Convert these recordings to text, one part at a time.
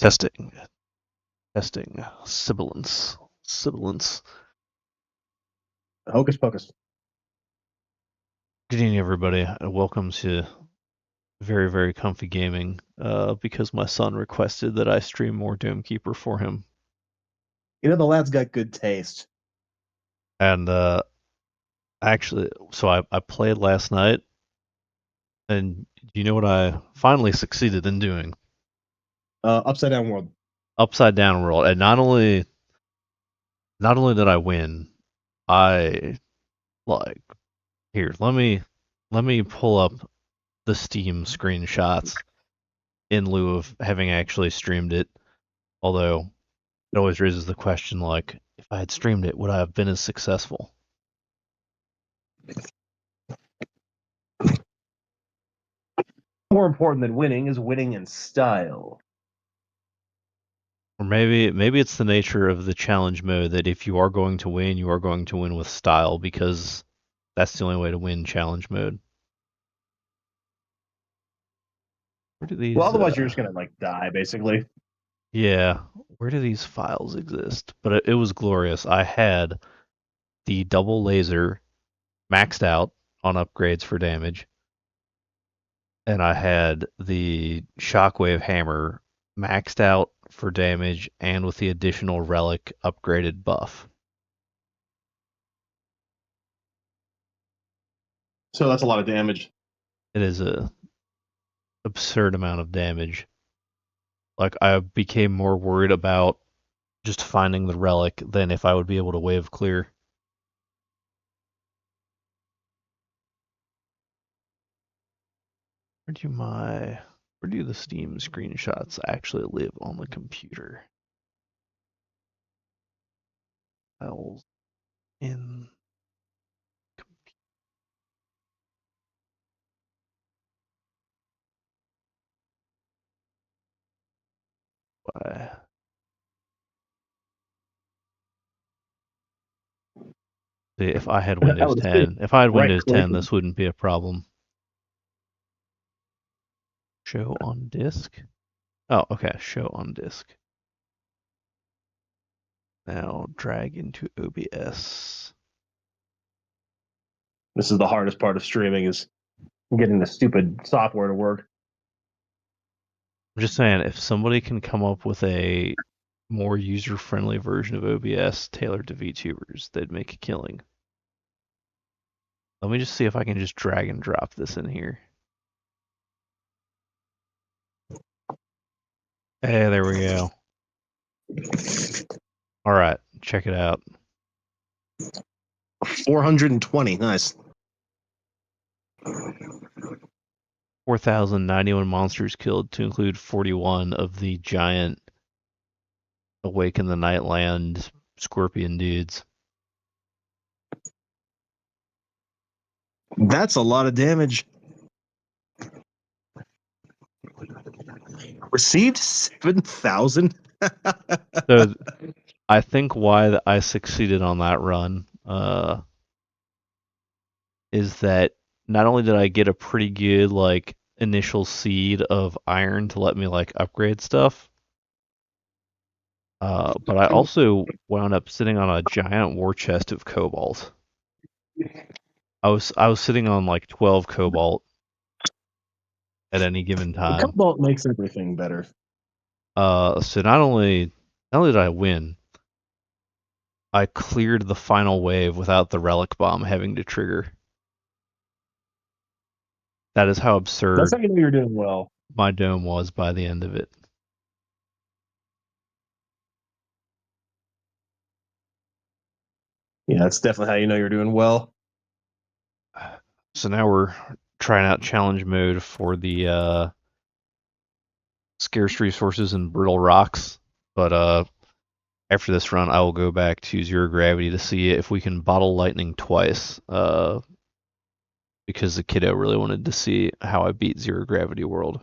Testing. Testing. Sibilance. Sibilance. Hocus pocus. Good evening, everybody. Welcome to very, very comfy gaming. Because my son requested that I stream more Doomkeeper for him. You know, the lad's got good taste. And actually, so I played last night, and you know what I finally succeeded in doing? Upside down world. Upside down world. And not only did I win, I like here, let me pull up the Steam screenshots in lieu of having actually streamed it. Although it always raises the question, like, if I had streamed it, would I have been as successful? More important than winning is winning in style. Or maybe it's the nature of the challenge mode that if you are going to win, you are going to win with style, because that's the only way to win challenge mode. Where do these? Well, otherwise you're just gonna like die, basically. Yeah, where do these files exist? But it was glorious. I had the double laser maxed out on upgrades for damage, and I had the shockwave hammer maxed out for damage and with the additional relic upgraded buff. So that's a lot of damage. It is a absurd amount of damage. Like, I became more worried about just finding the relic than if I would be able to wave clear. Where do the Steam screenshots actually live on the computer? Files in computer. See, if I had Windows 10, Windows 10, this wouldn't be a problem. Show on disk? Oh, okay, show on disk. Now drag into OBS. This is the hardest part of streaming, is getting the stupid software to work. I'm just saying, if somebody can come up with a more user-friendly version of OBS tailored to VTubers, they'd make a killing. Let me just see if I can just drag and drop this in here. Hey, there we go. All right, check it out. 420, nice. 4,091 monsters killed, to include 41 of the giant Awaken the Nightland scorpion dudes. That's a lot of damage. Received 7,000. So I think why I succeeded on that run is that not only did I get a pretty good like initial seed of iron to let me like upgrade stuff, but I also wound up sitting on a giant war chest of cobalt. I was sitting on like 12 cobalt at any given time. Cobalt makes everything better. So not only did I win, I cleared the final wave without the relic bomb having to trigger. That is how absurd That's how you know you're doing well. My dome was by the end of it. Yeah, that's definitely how you know you're doing well. So now we're trying out challenge mode for the scarce resources and brittle rocks. But after this run, I will go back to zero gravity to see if we can bottle lightning twice. Because the kiddo really wanted to see how I beat zero gravity world.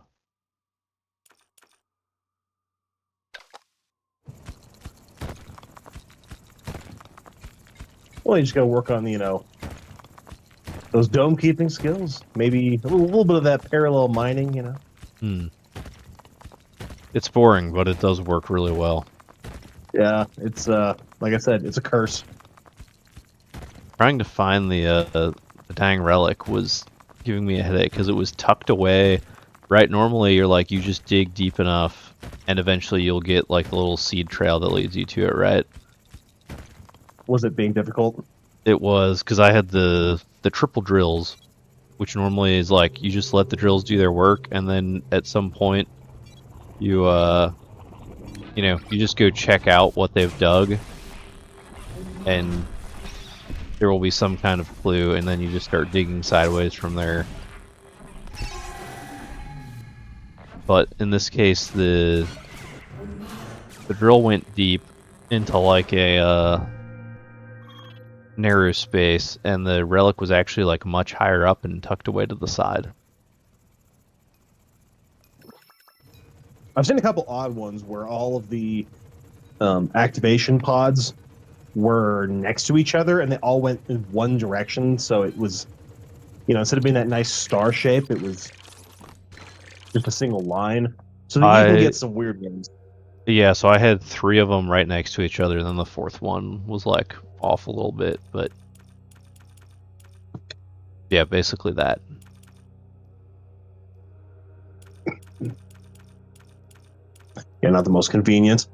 Well, you just got to work on, those dome keeping skills. Maybe a little bit of that parallel mining, It's boring, but it does work really well. Yeah, it's like I said, it's a curse. Trying to find the dang relic was giving me a headache because it was tucked away. Right, normally you're like, you just dig deep enough, and eventually you'll get like the little seed trail that leads you to it, right? Was it being difficult? It was because I had the triple drills, which normally is like you just let the drills do their work, and then at some point you you know, you just go check out what they've dug, and there will be some kind of clue, and then you just start digging sideways from there. But in this case, the drill went deep into like a narrow space, and the relic was actually like much higher up and tucked away to the side. I've seen a couple odd ones where all of the activation pods were next to each other and they all went in one direction. So it was, you know, instead of being that nice star shape, it was just a single line. So that you can get some weird ones. Yeah, so I had 3 of them right next to each other, and then the 4th one was like off a little bit, but yeah, basically that. Yeah, not the most convenient.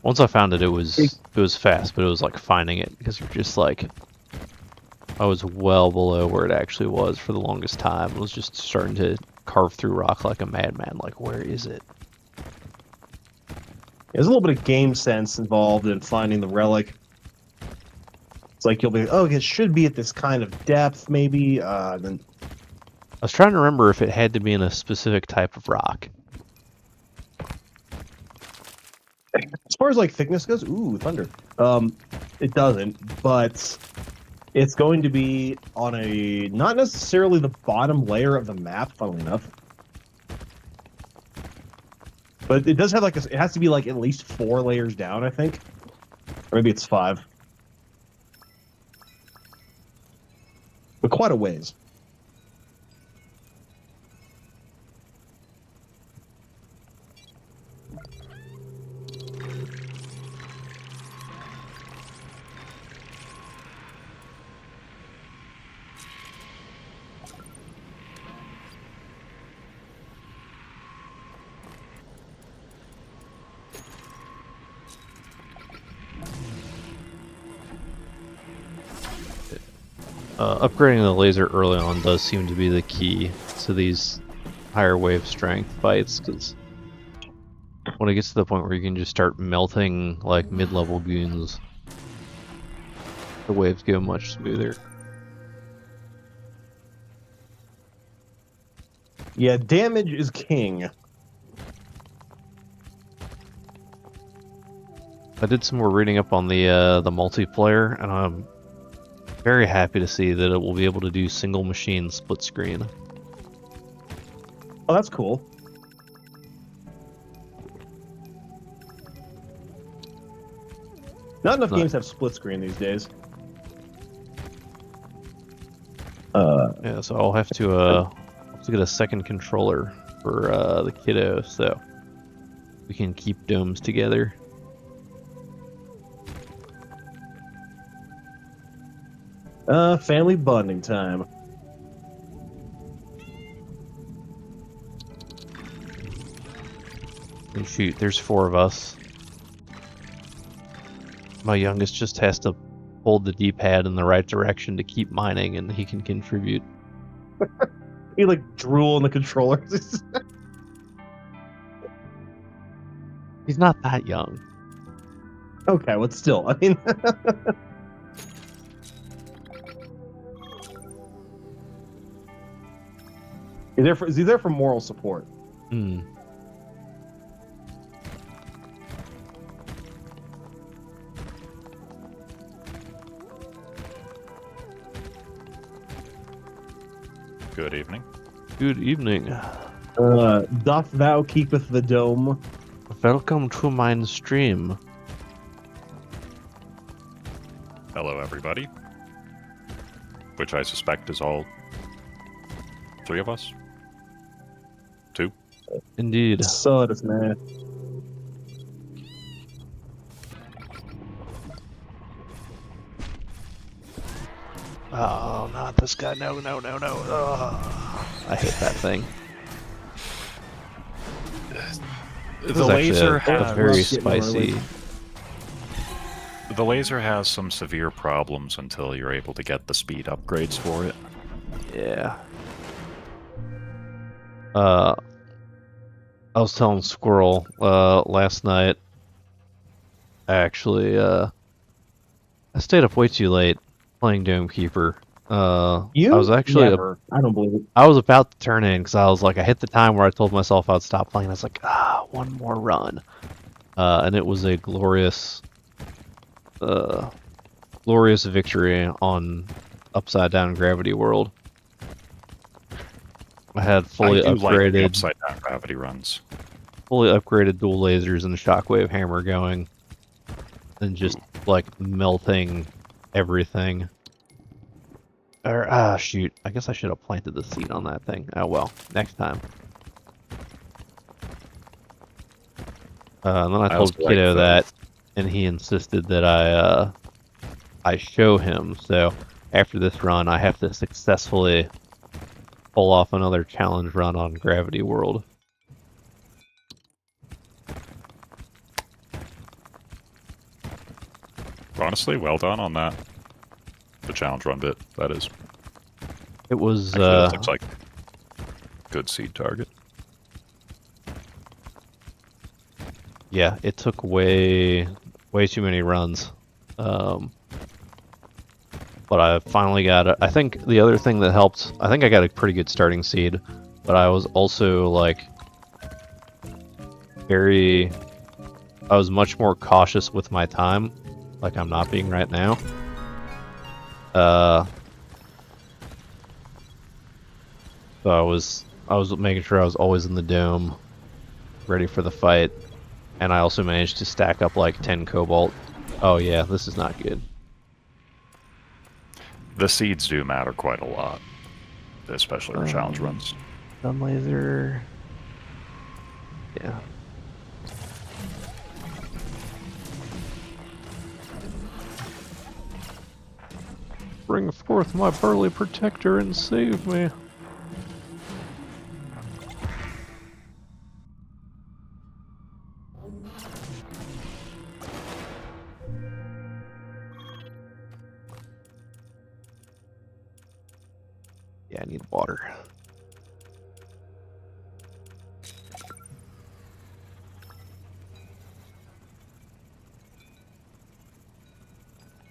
Once I found it, it was fast, but it was like finding it because you're just like, I was well below where it actually was for the longest time. I was just starting to carve through rock like a madman. Like, where is it? There's a little bit of game sense involved in finding the relic. It's like you'll be, oh, it should be at this kind of depth, maybe. Then I was trying to remember if it had to be in a specific type of rock. as far as like thickness goes, ooh, thunder. It doesn't, but it's going to be on a not necessarily the bottom layer of the map, funnily enough. But it does have like it has to be like at least 4 layers down, I think. Or maybe it's 5. But quite a ways. Upgrading the laser early on does seem to be the key to these higher wave strength fights, because when it gets to the point where you can just start melting like mid-level goons, the waves go much smoother. Yeah, damage is king. I did some more reading up on the multiplayer, and I'm very happy to see that it will be able to do single machine split screen. Oh, that's cool. Not enough games have split screen these days. Yeah, so I'll have to get a second controller for the kiddo, so we can keep domes together. Family bonding time. Oh, shoot, there's 4 of us. My youngest just has to hold the D-pad in the right direction to keep mining, and he can contribute. You like drool on the controller. He's not that young. Okay, well, still, I mean. Is he there for moral support? Hmm. Good evening. Good evening. Doth thou keepeth the dome? Welcome to my stream. Hello, everybody. which I suspect is all 3 of us. 2. Indeed. So it is, man. Oh, not this guy. No. I hate that thing. The laser has very spicy. The laser has some severe problems until you're able to get the speed upgrades for it. Yeah. I was telling Squirrel last night. I stayed up way too late playing Dome Keeper. I was actually I don't believe it. I was about to turn in because I was like, I hit the time where I told myself I'd stop playing. I was like, one more run, and it was a glorious victory on Upside Down Gravity World. I had fully I do like the upgraded upside down gravity runs. fully upgraded dual lasers and a shockwave hammer going, and just like melting everything. Or shoot, I guess I should have planted the seed on that thing. Oh well, next time. And then I told Kiddo that, and he insisted that I show him. So after this run, I have to successfully pull off another challenge run on Gravity World. Honestly, well done on that. The challenge run bit, that is. It was Actually, that looks like good seed target. Yeah, it took way too many runs. But I finally got it. I think the other thing that helped, I think I got a pretty good starting seed, but I was also like I was much more cautious with my time, like I'm not being right now. So I was making sure I was always in the dome, ready for the fight, and I also managed to stack up like 10 cobalt. Oh yeah, this is not good. The seeds do matter quite a lot, especially for challenge runs. Stun laser. Yeah. Bring forth my burly protector and save me. Yeah, I need water.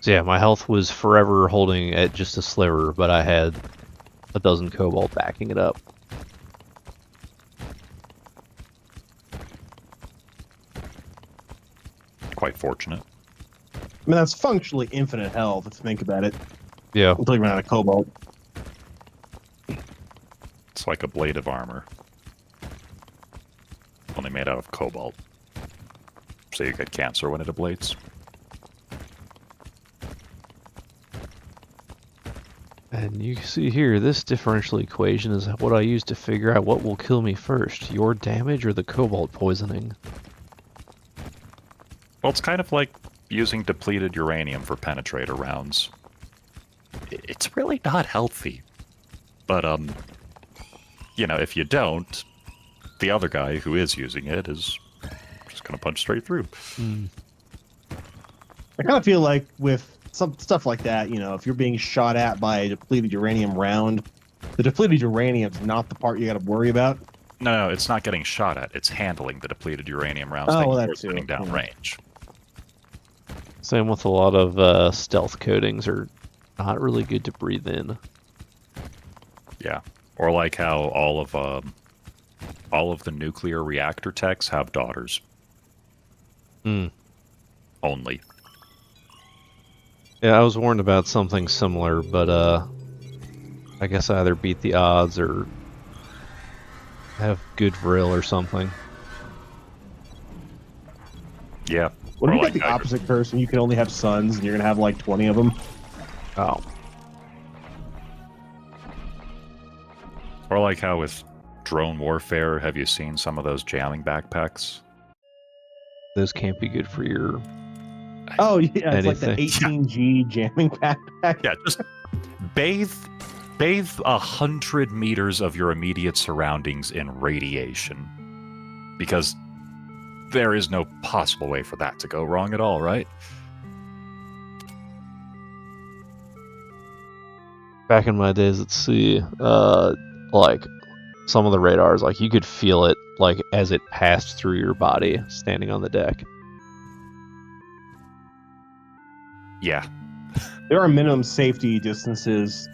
So yeah, my health was forever holding at just a sliver, but I had a dozen cobalt backing it up. Quite fortunate. I mean, that's functionally infinite health, if you think about it. Yeah. Until you run out of cobalt. It's like a blade of armor. Only made out of cobalt. So you get cancer when it ablates. And you see here, this differential equation is what I use to figure out what will kill me first, your damage or the cobalt poisoning. Well, it's kind of like using depleted uranium for penetrator rounds. It's really not healthy. But, you know, if you don't, the other guy who is using it is just going to punch straight through. I kind of feel like with some stuff like that, you know, if you're being shot at by a depleted uranium round, the depleted uranium's not the part you got to worry about. No, it's not getting shot at. It's handling the depleted uranium rounds that you're sending down range. Same with a lot of stealth coatings are not really good to breathe in. Yeah, or like how all of the nuclear reactor techs have daughters. Only. Yeah, I was warned about something similar, but I guess I either beat the odds or have good vril or something. Yeah. What if you like get the opposite curse and you can only have sons and you're going to have like 20 of them? Oh. Or like how with drone warfare, have you seen some of those jamming backpacks? Those can't be good for your Oh yeah, it's like the anything. 18G jamming backpack. Yeah, just bathe 100 meters of your immediate surroundings in radiation. Because there is no possible way for that to go wrong at all, right? Back in my days at sea, like some of the radars, like you could feel it like as it passed through your body standing on the deck. Yeah. There are minimum safety distances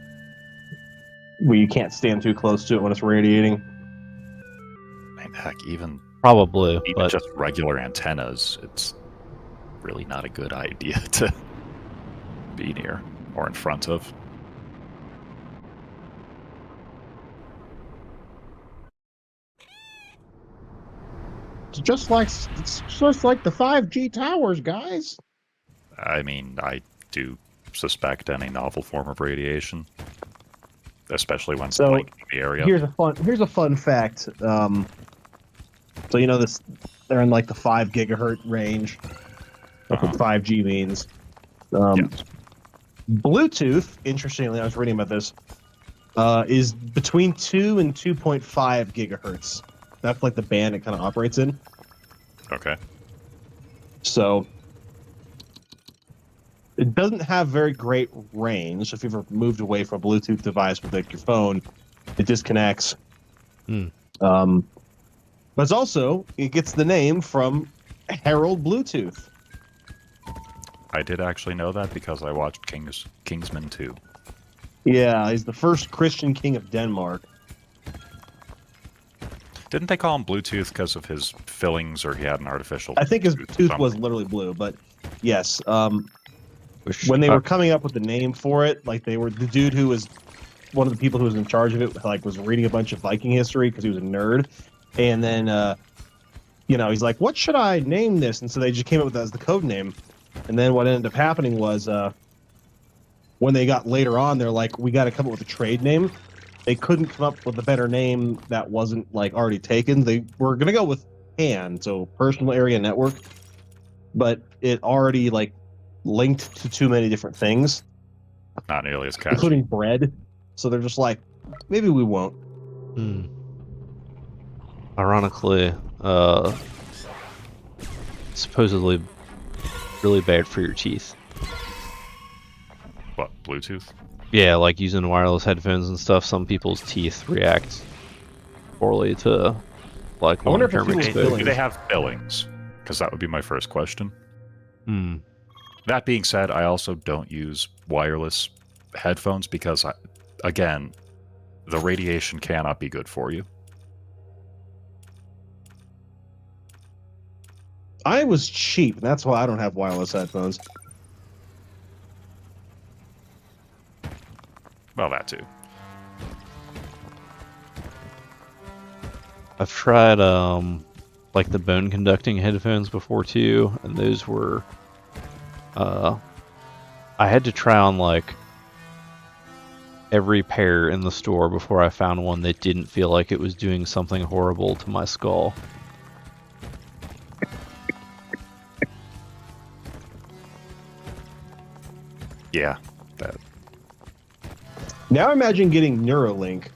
where you can't stand too close to it when it's radiating. I mean, heck, even Probably, but just regular antennas, it's really not a good idea to be near or in front of. It's just like the 5G towers, guys. I mean, I do suspect any novel form of radiation, especially when So, like in the area. Here's a fun fact. So you know this, they're in like the 5 gigahertz range. That's what 5G means. Yes. Bluetooth, interestingly, I was reading about this, is between 2 and 2.5 gigahertz. That's like the band it kind of operates in. Okay. So it doesn't have very great range. So if you've ever moved away from a Bluetooth device with like your phone, it disconnects. But it's also, it gets the name from Herald Bluetooth. I did actually know that because I watched Kingsman 2. Yeah, he's the first Christian king of Denmark. Didn't they call him Bluetooth because of his fillings, or he had an artificial? I think his tooth was something? literally blue, but yes. When they were coming up with the name for it, like the dude who was one of the people who was in charge of it, like was reading a bunch of Viking history because he was a nerd, and then he's like, "What should I name this?" And so they just came up with that as the code name. And then what ended up happening was when they got later on, they're like, "We got to come up with a trade name." They couldn't come up with a better name that wasn't like already taken. They were gonna go with PAN, so Personal Area Network, but it already like linked to too many different things, Not nearly as catchy. including bread. So they're just like, maybe we won't. Ironically, supposedly really bad for your teeth. What, Bluetooth? Yeah, like using wireless headphones and stuff, some people's teeth react poorly to like I wonder if long-term it's people's exposure. Do they have fillings? Because that would be my first question. Hmm. That being said, I also don't use wireless headphones because, again, the radiation cannot be good for you. I was cheap, and that's why I don't have wireless headphones. Well, that too. I've tried like the bone conducting headphones before too, and those were I had to try on like every pair in the store before I found one that didn't feel like it was doing something horrible to my skull. Yeah, that. Now imagine getting Neuralink.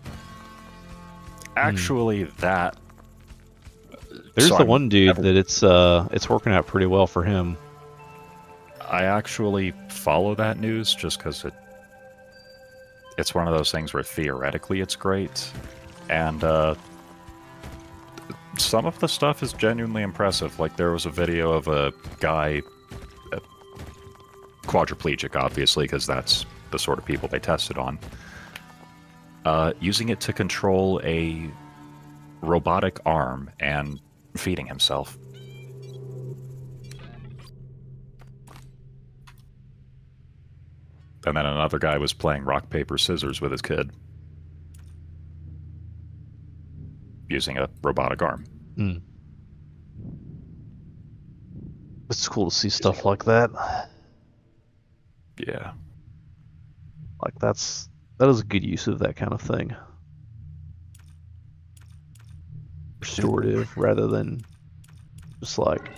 Actually, that. There's So the I'm one dude never- that it's working out pretty well for him. I actually follow that news just because it's one of those things where theoretically it's great, and some of the stuff is genuinely impressive. Like there was a video of a guy, quadriplegic, obviously, because that's the sort of people they tested on, using it to control a robotic arm and feeding himself. And then another guy was playing rock, paper, scissors with his kid. Using a robotic arm. It's cool to see stuff like that. Yeah. Like that is a good use of that kind of thing. restorative rather than just like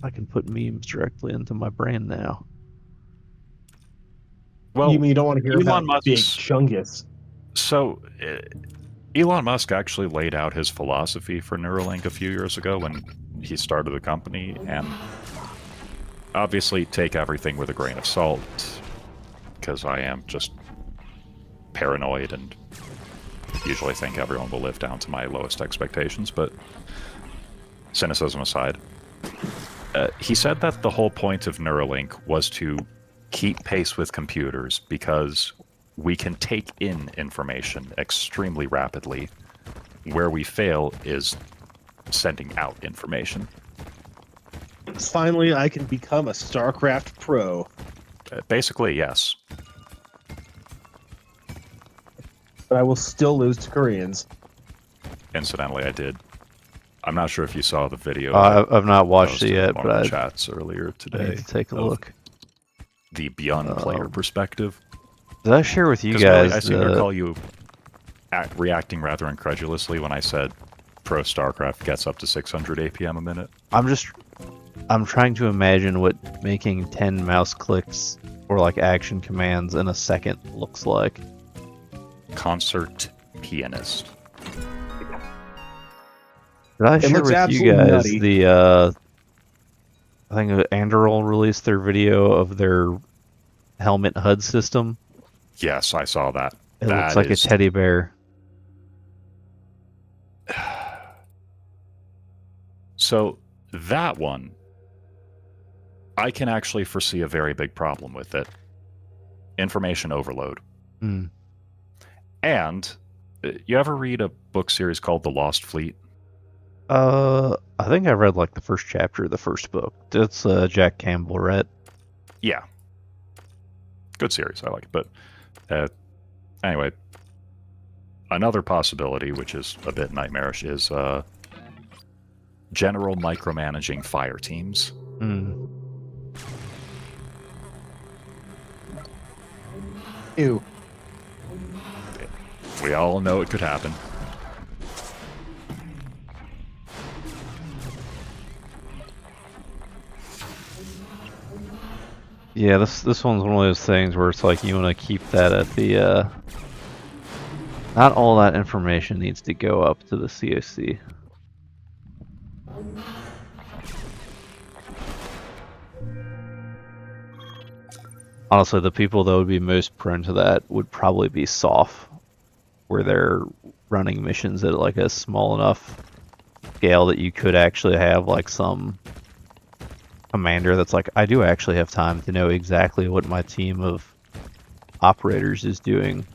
I can put memes directly into my brain now. Well, you mean you don't want to hear Elon about Big Musk's- Chungus? So, Elon Musk actually laid out his philosophy for Neuralink a few years ago when he started the company, and obviously take everything with a grain of salt, because I am just paranoid and usually think everyone will live down to my lowest expectations, but cynicism aside, he said that the whole point of Neuralink was to keep pace with computers because we can take in information extremely rapidly. Where we fail is sending out information. Finally, I can become a StarCraft pro. Basically, yes. But I will still lose to Koreans. Incidentally, I did. I'm not sure if you saw the video. I've not watched it posted yet, in one but of the I chats earlier today. need to take a of look. The beyond player perspective. Did I share with you 'Cause guys? really, I seem to recall you reacting rather incredulously when I said Pro StarCraft gets up to 600 APM a minute. I'm trying to imagine what making 10 mouse clicks or like action commands in a second looks like. Concert pianist. Did I It share looks with you absolutely guys nutty. the I think Anduril released their video of their helmet HUD system. Yes, I saw that. It That looks like is- a teddy bear. So that one, I can actually foresee a very big problem with it. Information overload. Hmm. And you ever read a book series called The Lost Fleet? I think I read like the first chapter of the first book. That's Jack Campbell, right? Yeah. Good series. I like it. But anyway, another possibility, which is a bit nightmarish, is general micromanaging fire teams. Hmm. Ew. We all know it could happen. Yeah, this one's one of those things where it's like you want to keep that at the not all that information needs to go up to the COC. Honestly, the people that would be most prone to that would probably be soft, where they're running missions at like a small enough scale that you could actually have like some commander that's like, I do actually have time to know exactly what my team of operators is doing,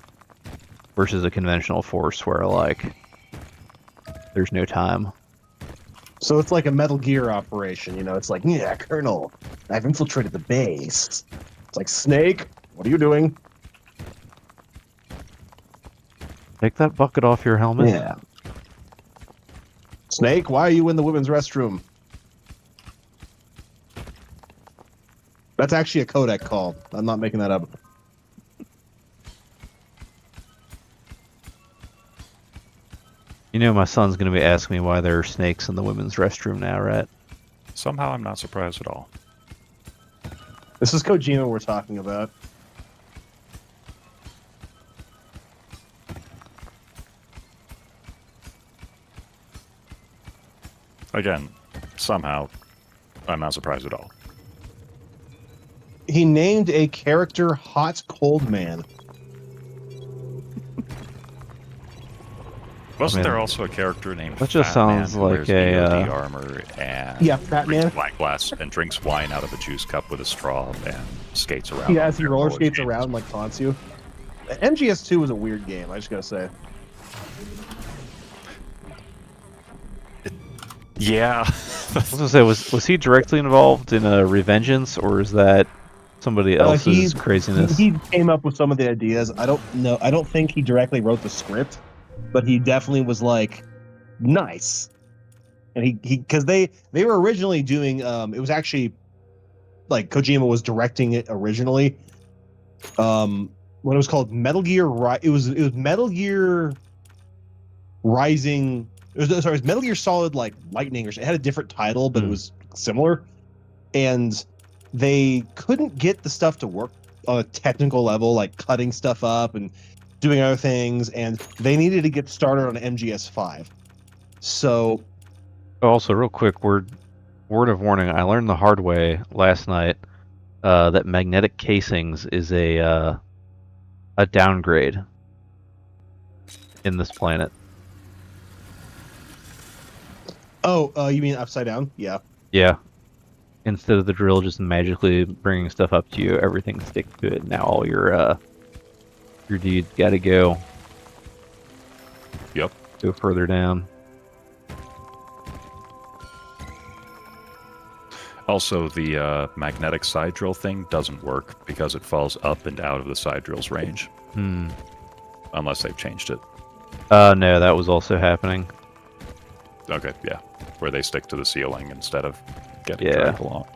versus a conventional force where like there's no time. So it's like a Metal Gear operation, you know? It's like, yeah, Colonel, I've infiltrated the base. It's like, Snake, what are you doing? Take that bucket off your helmet. Yeah. Snake, why are you in the women's restroom? That's actually a codec call. I'm not making that up. You know my son's gonna be asking me why there are snakes in the women's restroom now, right? Somehow I'm not surprised at all. This is Kojima we're talking about. Again, somehow I'm not surprised at all. He named a character Hot Cold Man. Wasn't Man. there also a character named That just Fat Man sounds who like wears a, EOD armor and Yeah, Fat Man. drinks wine glass and drinks wine out of a juice cup with a straw and skates around? Yeah, on as he their roller roller skates skates. around like taunts you. MGS2 was a weird game, I just gotta say. Yeah. I was gonna say, was he directly involved in a Revengeance, or is that somebody else's craziness? He came up with some of the ideas. I don't know. I don't think he directly wrote the script, but he definitely was like, nice. And he because they were originally doing it was actually like Kojima was directing it originally. When it was called Metal Gear it was Metal Gear Rising it was Metal Gear Solid like Lightning, or it had a different title, but it was similar. And they couldn't get the stuff to work on a technical level, like cutting stuff up and doing other things, and they needed to get started on MGS5. So, Also, real quick, word of warning: I learned the hard way last night that magnetic casings is a downgrade in this planet. oh, you mean upside down? Yeah. Yeah. Instead of the drill just magically bringing stuff up to you, everything sticks to it. Now all your dudes got to go. Yep. Go further down. Also, the magnetic side drill thing doesn't work because it falls up and out of the side drill's range. Unless they've changed it. No, that was also happening. Okay, yeah. Where they stick to the ceiling instead of getting dragged along.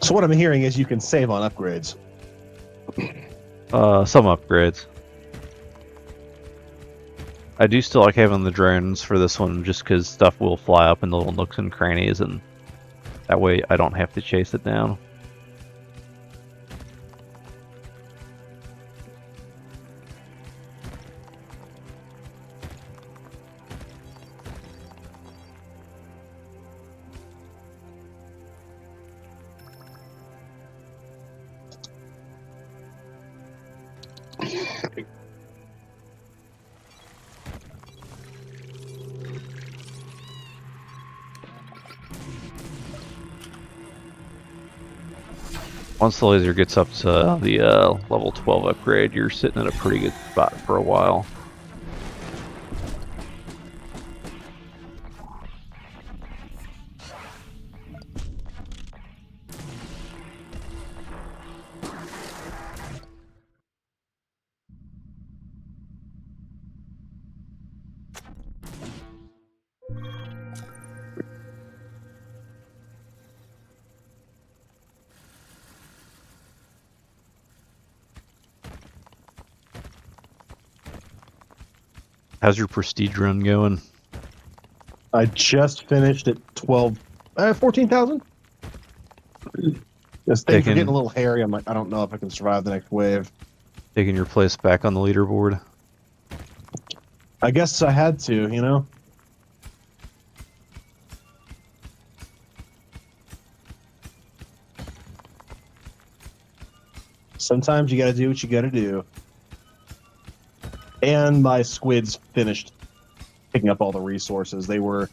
So what I'm hearing is you can save on upgrades. Some upgrades. I do still like having the drones for this one just because stuff will fly up in the little nooks and crannies, and that way I don't have to chase it down. Once the laser gets up to the level 12 upgrade, you're sitting in a pretty good spot for a while. How's your prestige run going? I just finished at 14,000. This thing's getting a little hairy. I'm like, I don't know if I can survive the next wave. Taking your place back on the leaderboard? I guess I had to, you know? Sometimes you gotta do what you gotta do. And my squids finished picking up all the resources. I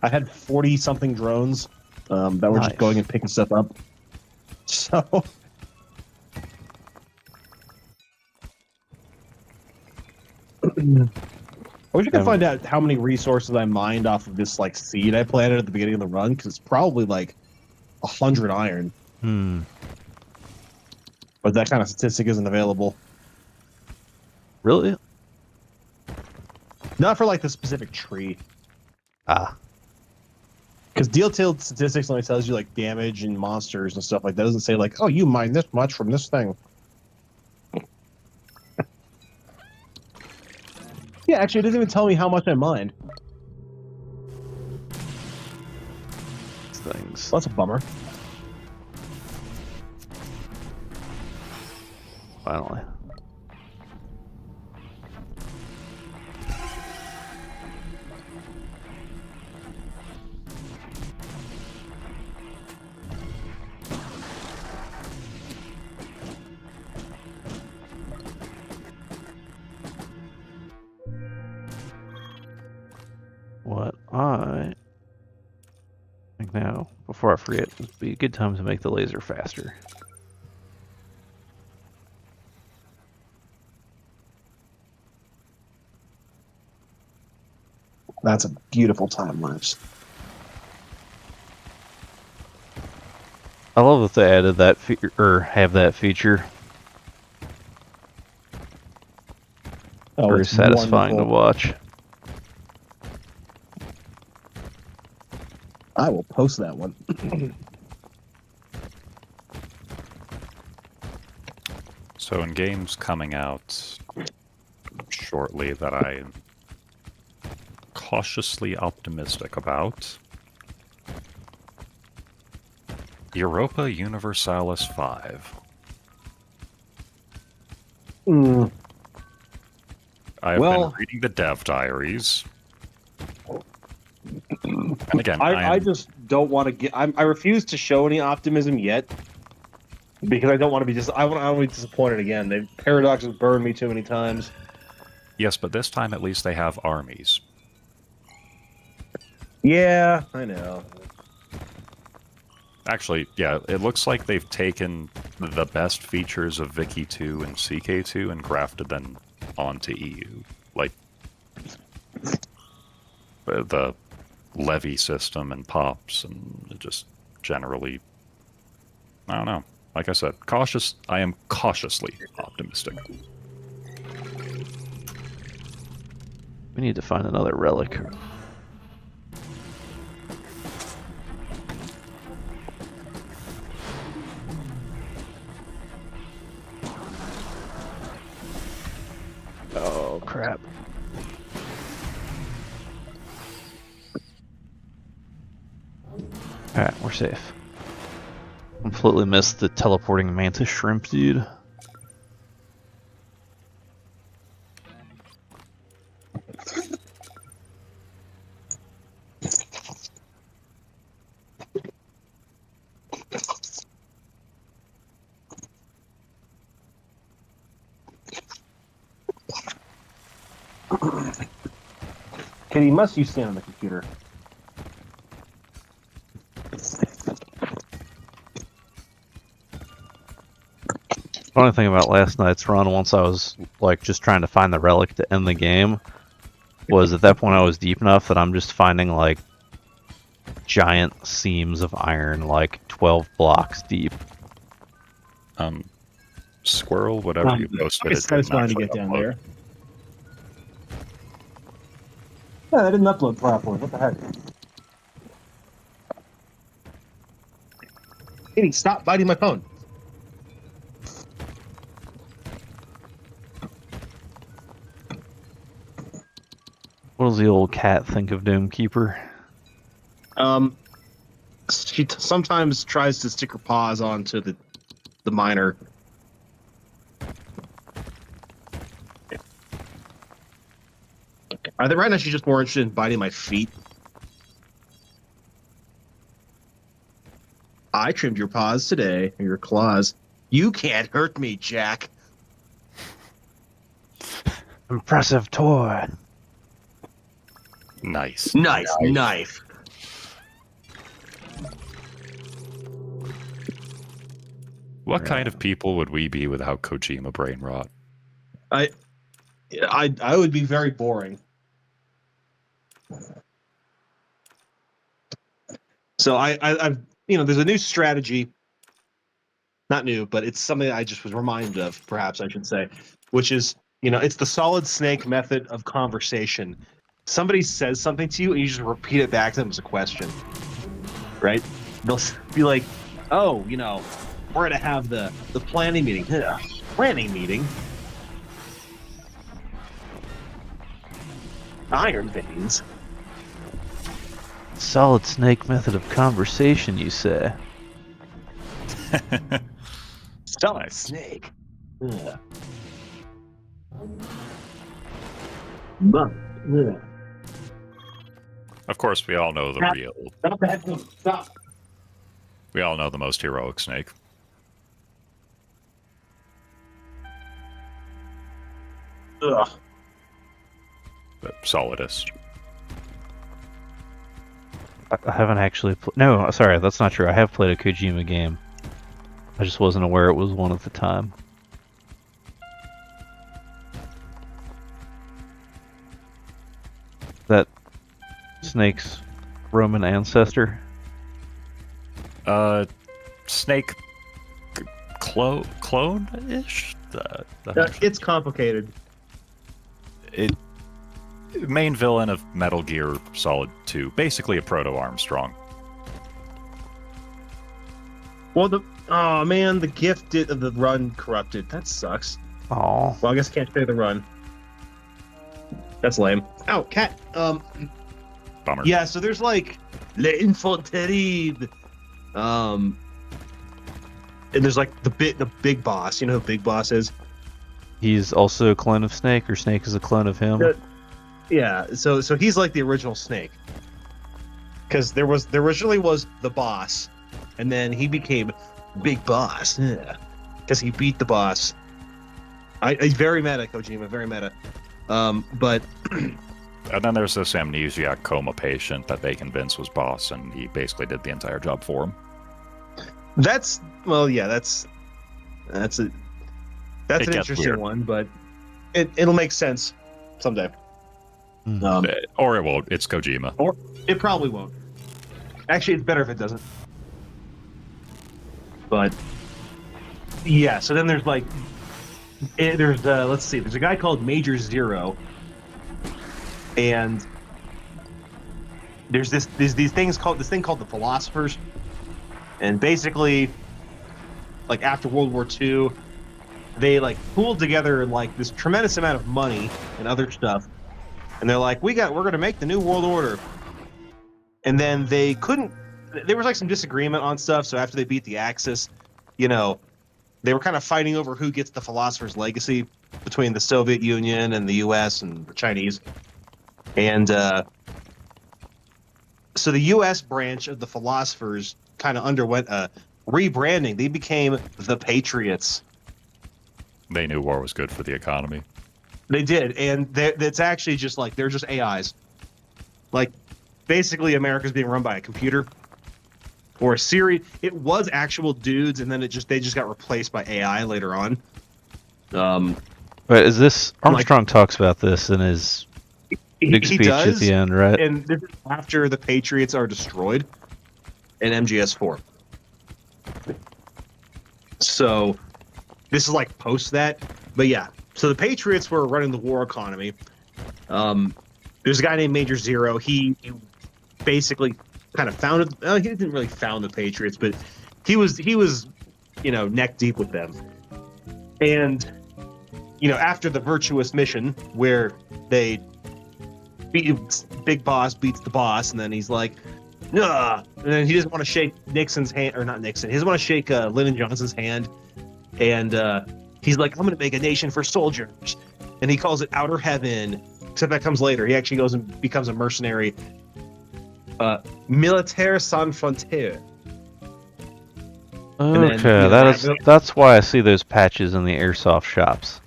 had 40-something drones that were just going and picking stuff up. So... I wish I could find out how many resources I mined off of this like seed I planted at the beginning of the run, because it's probably like 100 iron. But that kind of statistic isn't available. Really? Not for like the specific tree. Because detailed statistics only tells you like damage and monsters and stuff like that. It doesn't say like, oh, you mine this much from this thing. Yeah, actually, it doesn't even tell me how much I mined. Things. Well, that's a bummer. Finally. What I think now, before I forget, would be a good time to make the laser faster. That's a beautiful time lapse. I love that they added that or have that feature. Oh, very it's satisfying wonderful to watch. I will post that one. So in games coming out shortly that I am cautiously optimistic about, Europa Universalis 5. I've been reading the dev diaries. And again, I just don't want to get. I refuse to show any optimism yet because I don't want to be I don't want to be disappointed again. Paradox has burned me too many times. Yes, but this time at least they have armies. Yeah, I know. Actually, yeah, it looks like they've taken the best features of Viki 2 and CK2 and grafted them onto EU. Like, the levy system and pops and just generally, I don't know. Like I said, I am cautiously optimistic. We need to find another relic. Oh, crap. Alright, we're safe. Completely missed the teleporting mantis shrimp, dude. Kitty, must you stand on the computer? Funny thing about last night's run, once I was like just trying to find the relic to end the game, was at that point I was deep enough that I'm just finding like giant seams of iron, like 12 blocks deep. Squirrel, whatever you posted. It's satisfying to get down there. Yeah, I didn't upload properly. What the heck? Kitty, stop biting my phone. What does the old cat think of Doomkeeper? She sometimes tries to stick her paws onto the miner. I think right now she's just more interested in biting my feet. I trimmed your paws today, or your claws. You can't hurt me, Jack. Impressive toy. Nice. Nice knife. What kind of people would we be without Kojima brain rot? I would be very boring. So I've there's a new strategy. Not new, but it's something that I just was reminded of, perhaps I should say, which is, it's the solid snake method of conversation. Somebody says something to you and you just repeat it back to them as a question. Right? They'll be like, oh, we're going to have the planning meeting. Planning meeting? Iron veins? Solid snake method of conversation, you say? Solid snake. Yeah. Yeah. Of course, we all know the real. Stop. We all know the most heroic snake. Ugh. The solidus. I haven't actually no, sorry, that's not true. I have played a Kojima game. I just wasn't aware it was one at the time. That Snake's Roman ancestor? Snake clone-ish? It's complicated. Main villain of Metal Gear Solid 2. Basically a Proto-Armstrong. Well, Oh man, the gift did the run corrupted. That sucks. Oh, Well, I guess I can't play the run. That's lame. Ow, cat. Bummer. Yeah. So there's like l'infanterie. And there's like the big boss. You know who Big Boss is? he's also a clone of Snake, or Snake is a clone of him. Yeah. So he's like the original Snake. Because there originally was the boss, and then he became Big Boss. Yeah. Because he beat the boss. He's very meta, Kojima. Very meta. But And then there's this amnesiac coma patient that they convinced was boss, and he basically did the entire job for him. that's an interesting weird. one, but it'll make sense someday. Hmm. Or it won't. It's Kojima. Or it probably won't. Actually, it's better if it doesn't. But yeah, so then there's like let's see, there's a guy called Major Zero, and there's this thing called the Philosophers, and basically, like after World War II, they like pooled together like this tremendous amount of money and other stuff, and they're like, we're gonna make the new world order. And then they couldn't. There was like some disagreement on stuff. So after they beat the Axis, they were kind of fighting over who gets the Philosopher's Legacy between the Soviet Union and the U.S. and the Chinese. And so the U.S. branch of the Philosophers kind of underwent a rebranding. They became the Patriots. They knew war was good for the economy. They did, and it's actually just like they're just AIs. Like. Basically, America's being run by a computer or a Siri. It was actual dudes, and then they just got replaced by AI later on. But is this Armstrong talks about this in his big speech at the end, right? And this is after the Patriots are destroyed in MGS4. So this is like post that, but yeah. So the Patriots were running the war economy. There's a guy named Major Zero. He basically kind of founded. He didn't really found the Patriots, but he was neck deep with them. And after the virtuous mission where they Big Boss beats the boss, and then he's like, nah, and then he doesn't want to shake Nixon's hand, or not Nixon. He doesn't want to shake Lyndon Johnson's hand, and he's like, I'm going to make a nation for soldiers, and he calls it Outer Heaven. Except that comes later. He actually goes and becomes a mercenary. Militaire sans frontières. Okay, that's why I see those patches in the airsoft shops.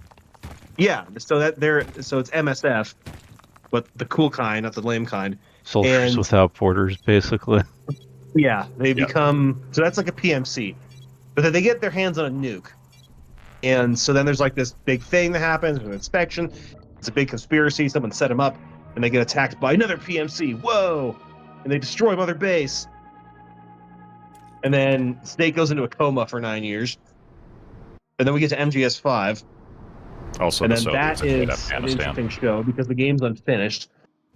Yeah, so it's MSF, but the cool kind, not the lame kind. Soldiers without borders, basically. Yeah, they become, so that's like a PMC, but then they get their hands on a nuke, and so then there's like this big thing that happens with an inspection. It's a big conspiracy. Someone set them up, and they get attacked by another PMC. Whoa! And they destroy Mother Base. And then Snake goes into a coma for 9 years. And then we get to MGS5. Also, and the then Soviets that invade is an Afghanistan. interesting show because the game's unfinished.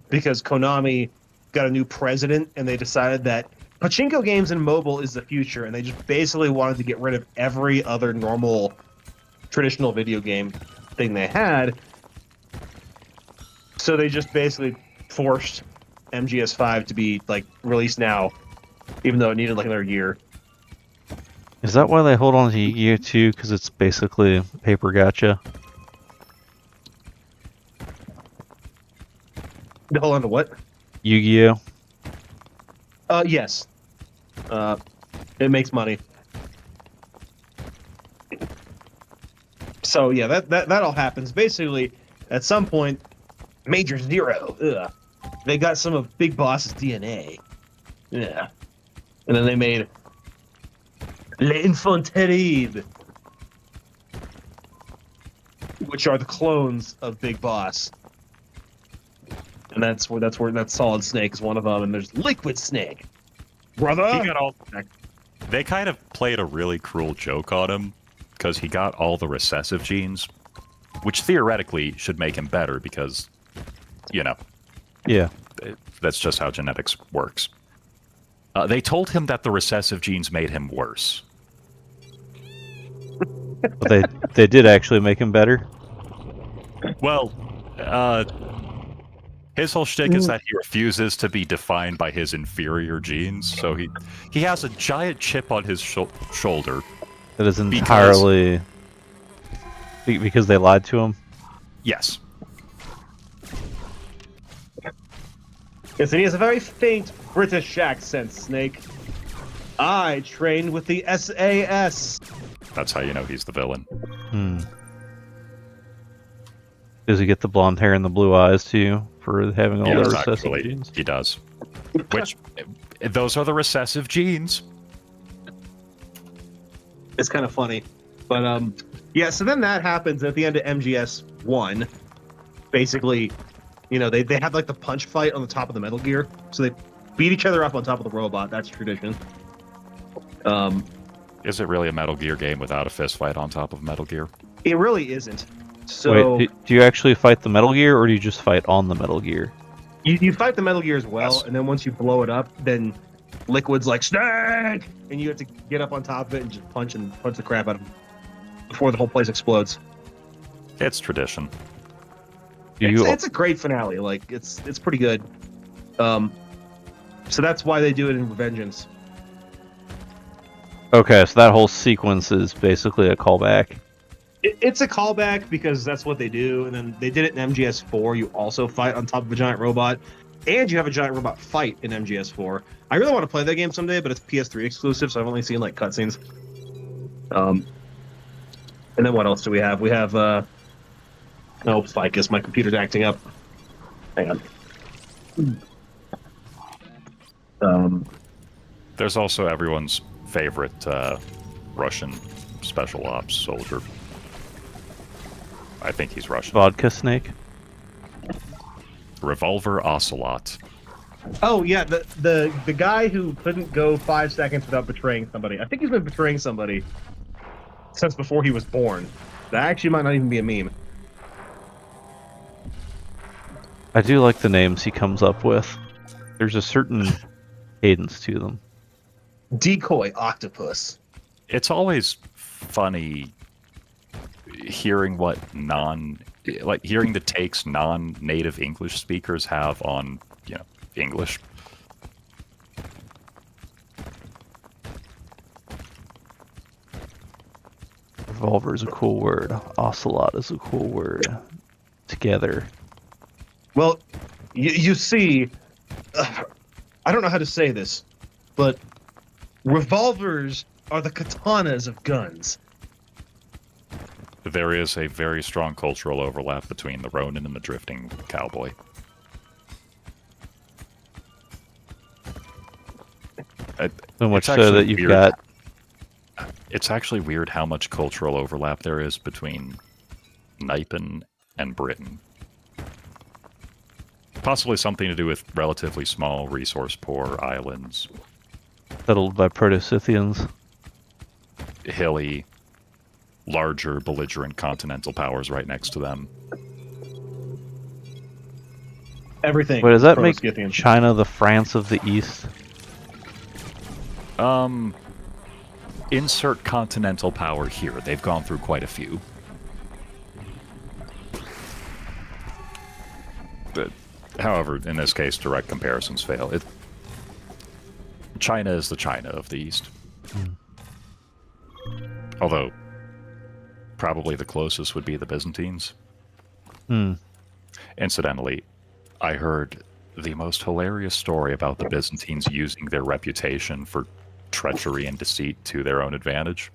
Because Konami got a new president, and they decided that pachinko games and mobile is the future, and they just basically wanted to get rid of every other normal traditional video game thing they had. So they just basically forced MGS5 to be like released now, even though it needed like another year. Is that why they hold on to Yu-Gi-Oh too? Because it's basically paper gacha. Hold on to what? Yu-Gi-Oh. Yes. It makes money. So yeah, that all happens. Basically, at some point, Major Zero, they got some of Big Boss's DNA. Yeah. And then they made L'Infanterie, which are the clones of Big Boss. And that's where Solid Snake is one of them, and there's Liquid Snake. Brother! He got all. They kind of played a really cruel joke on him because he got all the recessive genes, which theoretically should make him better because, Yeah. That's just how genetics works. They told him that the recessive genes made him worse. But they did actually make him better. Well, his whole shtick is that he refuses to be defined by his inferior genes, so he has a giant chip on his shoulder. That is entirely because they lied to him. Yes. Yes, and he has a very faint British accent, Snake. I trained with the SAS. That's how you know he's the villain. Does he get the blonde hair and the blue eyes too for having all the recessive genes? He does. Which, those are the recessive genes. It's kind of funny. But, yeah, so then that happens at the end of MGS 1. Basically, you know, they have like the punch fight on the top of the Metal Gear. So they beat each other up on top of the robot. That's tradition. Is it really a Metal Gear game without a fist fight on top of Metal Gear? It really isn't. So wait, do you actually fight the Metal Gear, or do you just fight on the Metal Gear? you fight the Metal Gear as well, Yes. and then once you blow it up, then Liquid's like, Snake! And you have to get up on top of it and just punch the crap out of him before the whole place explodes. It's tradition. It's a great finale. Like, it's pretty good. So that's why they do it in Revengeance. Okay, so that whole sequence is basically a callback. It's a callback because that's what they do, and then they did it in MGS4. You also fight on top of a giant robot, and you have a giant robot fight in MGS4. I really want to play that game someday, but it's PS3 exclusive, so I've only seen like cutscenes. And then what else do we have? We have oh, Ficus, my computer's acting up. Hang on. There's also everyone's favorite Russian special ops soldier. I think he's Russian. Vodka Snake. Revolver Ocelot. Oh yeah, the guy who couldn't go 5 seconds without betraying somebody. I think he's been betraying somebody since before he was born. That actually might not even be a meme. I do like the names he comes up with. There's a certain cadence to them. Decoy Octopus. It's always funny hearing what hearing the takes non-native English speakers have on, you know, English. Revolver is a cool word. Ocelot is a cool word. Together. Well, you see, I don't know how to say this, but revolvers are the katanas of guns. There is a very strong cultural overlap between the Ronin and the drifting cowboy. So much so that you've got... It's actually weird how much cultural overlap there is between Nipon and Britain. Possibly something to do with relatively small, resource-poor islands. Settled by Proto-Scythians. Hilly, larger, belligerent continental powers right next to them. Everything. Wait, does that make Proto-Scythian. China the France of the East? Insert continental power here. They've gone through quite a few. But, however, in this case, direct comparisons fail. China is the China of the East. Although, probably the closest would be the Byzantines. Incidentally, I heard the most hilarious story about the Byzantines using their reputation for treachery and deceit to their own advantage.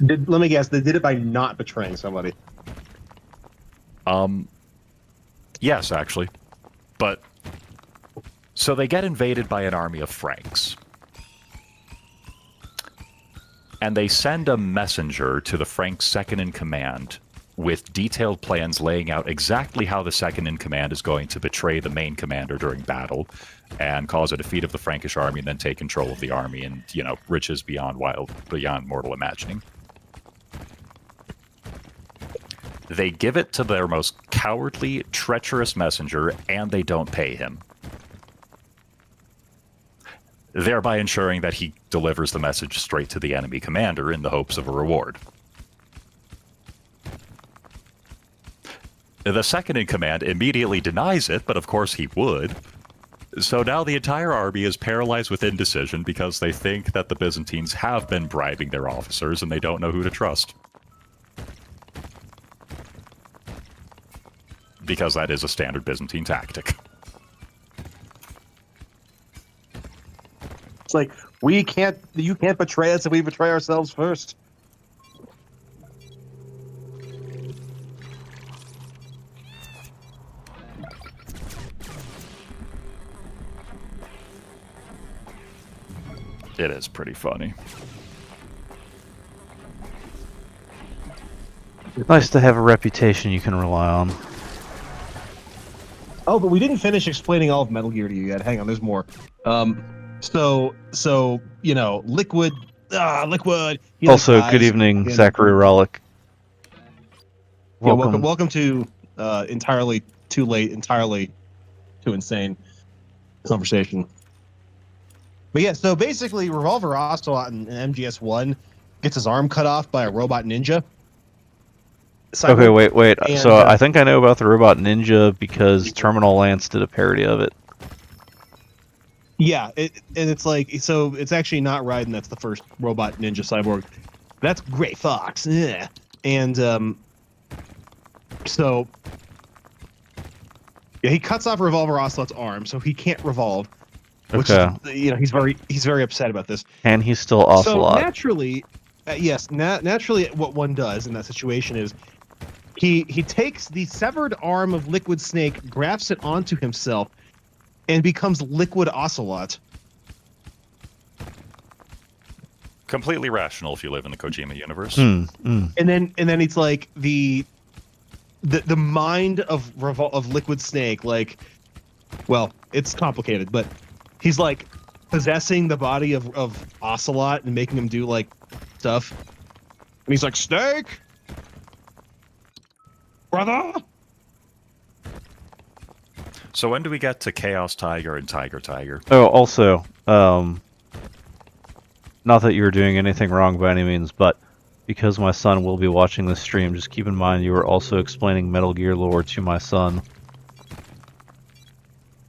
Let me guess, they did it by not betraying somebody. Yes, actually. But, so they get invaded by an army of Franks. And they send a messenger to the Franks' second-in-command with detailed plans laying out exactly how the second-in-command is going to betray the main commander during battle and cause a defeat of the Frankish army and then take control of the army and, you know, riches beyond mortal imagining. They give it to their most cowardly, treacherous messenger, and they don't pay him. Thereby ensuring that he delivers the message straight to the enemy commander in the hopes of a reward. The second in command immediately denies it, but of course he would. So now the entire army is paralyzed with indecision because they think that the Byzantines have been bribing their officers and they don't know who to trust. Because that is a standard Byzantine tactic. It's like, you can't betray us if we betray ourselves first. It is pretty funny. Nice to have a reputation you can rely on. Oh, but we didn't finish explaining all of Metal Gear to you yet. Hang on, there's more. So Liquid. Liquid. Also, good evening, Zachary Rollick. Welcome to entirely too late, entirely too insane conversation. But yeah, so basically, Revolver Ocelot in MGS1 gets his arm cut off by a robot ninja. Okay, wait. And, so I think I know about the robot ninja because Terminal Lance did a parody of it. Yeah, and it's like, so it's actually not Raiden that's the first robot ninja cyborg. That's Gray Fox. Yeah. And so yeah, he cuts off Revolver Ocelot's arm, so he can't revolve. Which is, he's very upset about this. And he's still Ocelot. So naturally, naturally, what one does in that situation is he takes the severed arm of Liquid Snake, grafts it onto himself, and becomes Liquid Ocelot. Completely rational if you live in the Kojima universe. And then it's like the mind of Liquid Snake, like, well, it's complicated, but he's like possessing the body of Ocelot and making him do like stuff. And he's like, Snake, brother. So when do we get to Chaos Tiger and Tiger Tiger? Oh, also, not that you're doing anything wrong by any means, but because my son will be watching this stream, just keep in mind you are also explaining Metal Gear lore to my son.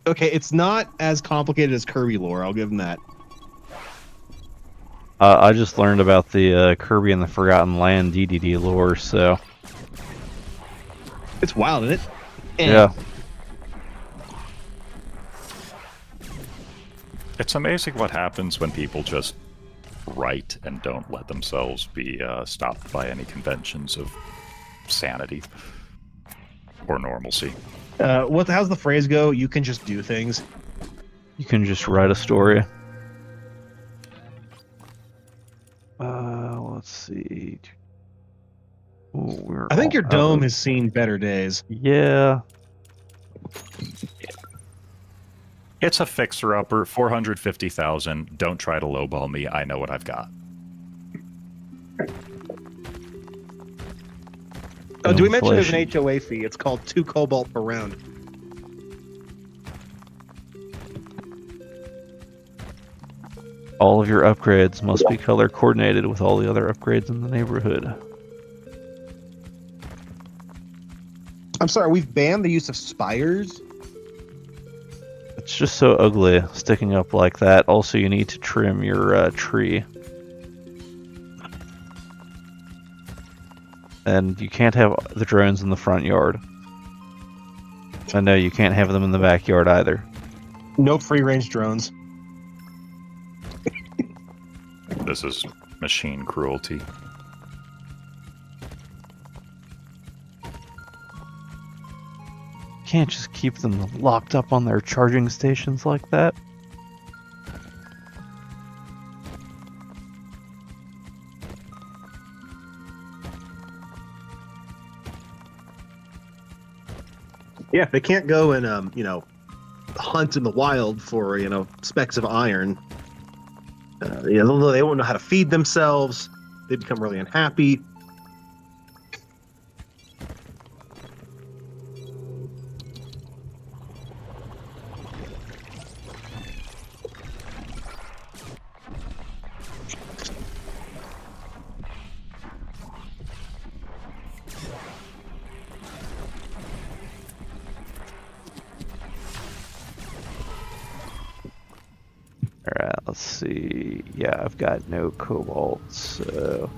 Okay, it's not as complicated as Kirby lore, I'll give him that. I just learned about the Kirby and the Forgotten Land DDD lore, so... It's wild, isn't it? Yeah. It's amazing what happens when people just write and don't let themselves be stopped by any conventions of sanity or normalcy. How's the phrase go? You can just do things. You can just write a story. Let's see. Ooh, I think your dome has seen better days. Yeah. It's a fixer-upper, 450,000. Don't try to lowball me. I know what I've got. Oh, do we mention there's an HOA fee? It's called 2 cobalt per round. All of your upgrades must be color coordinated with all the other upgrades in the neighborhood. I'm sorry, we've banned the use of spires? It's just so ugly sticking up like that. Also, you need to trim your tree. And you can't have the drones in the front yard. And no, you can't have them in the backyard either. No free-range drones. This is machine cruelty. You can't just keep them locked up on their charging stations like that. Yeah, they can't go and hunt in the wild for specks of iron. They won't know how to feed themselves. They become really unhappy. Let's see. Yeah, I've got no cobalt, so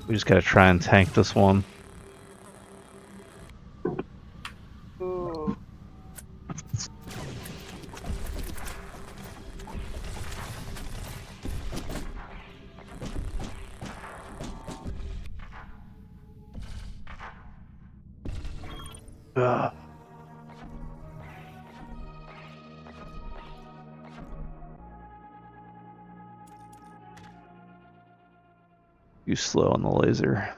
we just gotta try and tank this one. Ugh. You slow on the laser.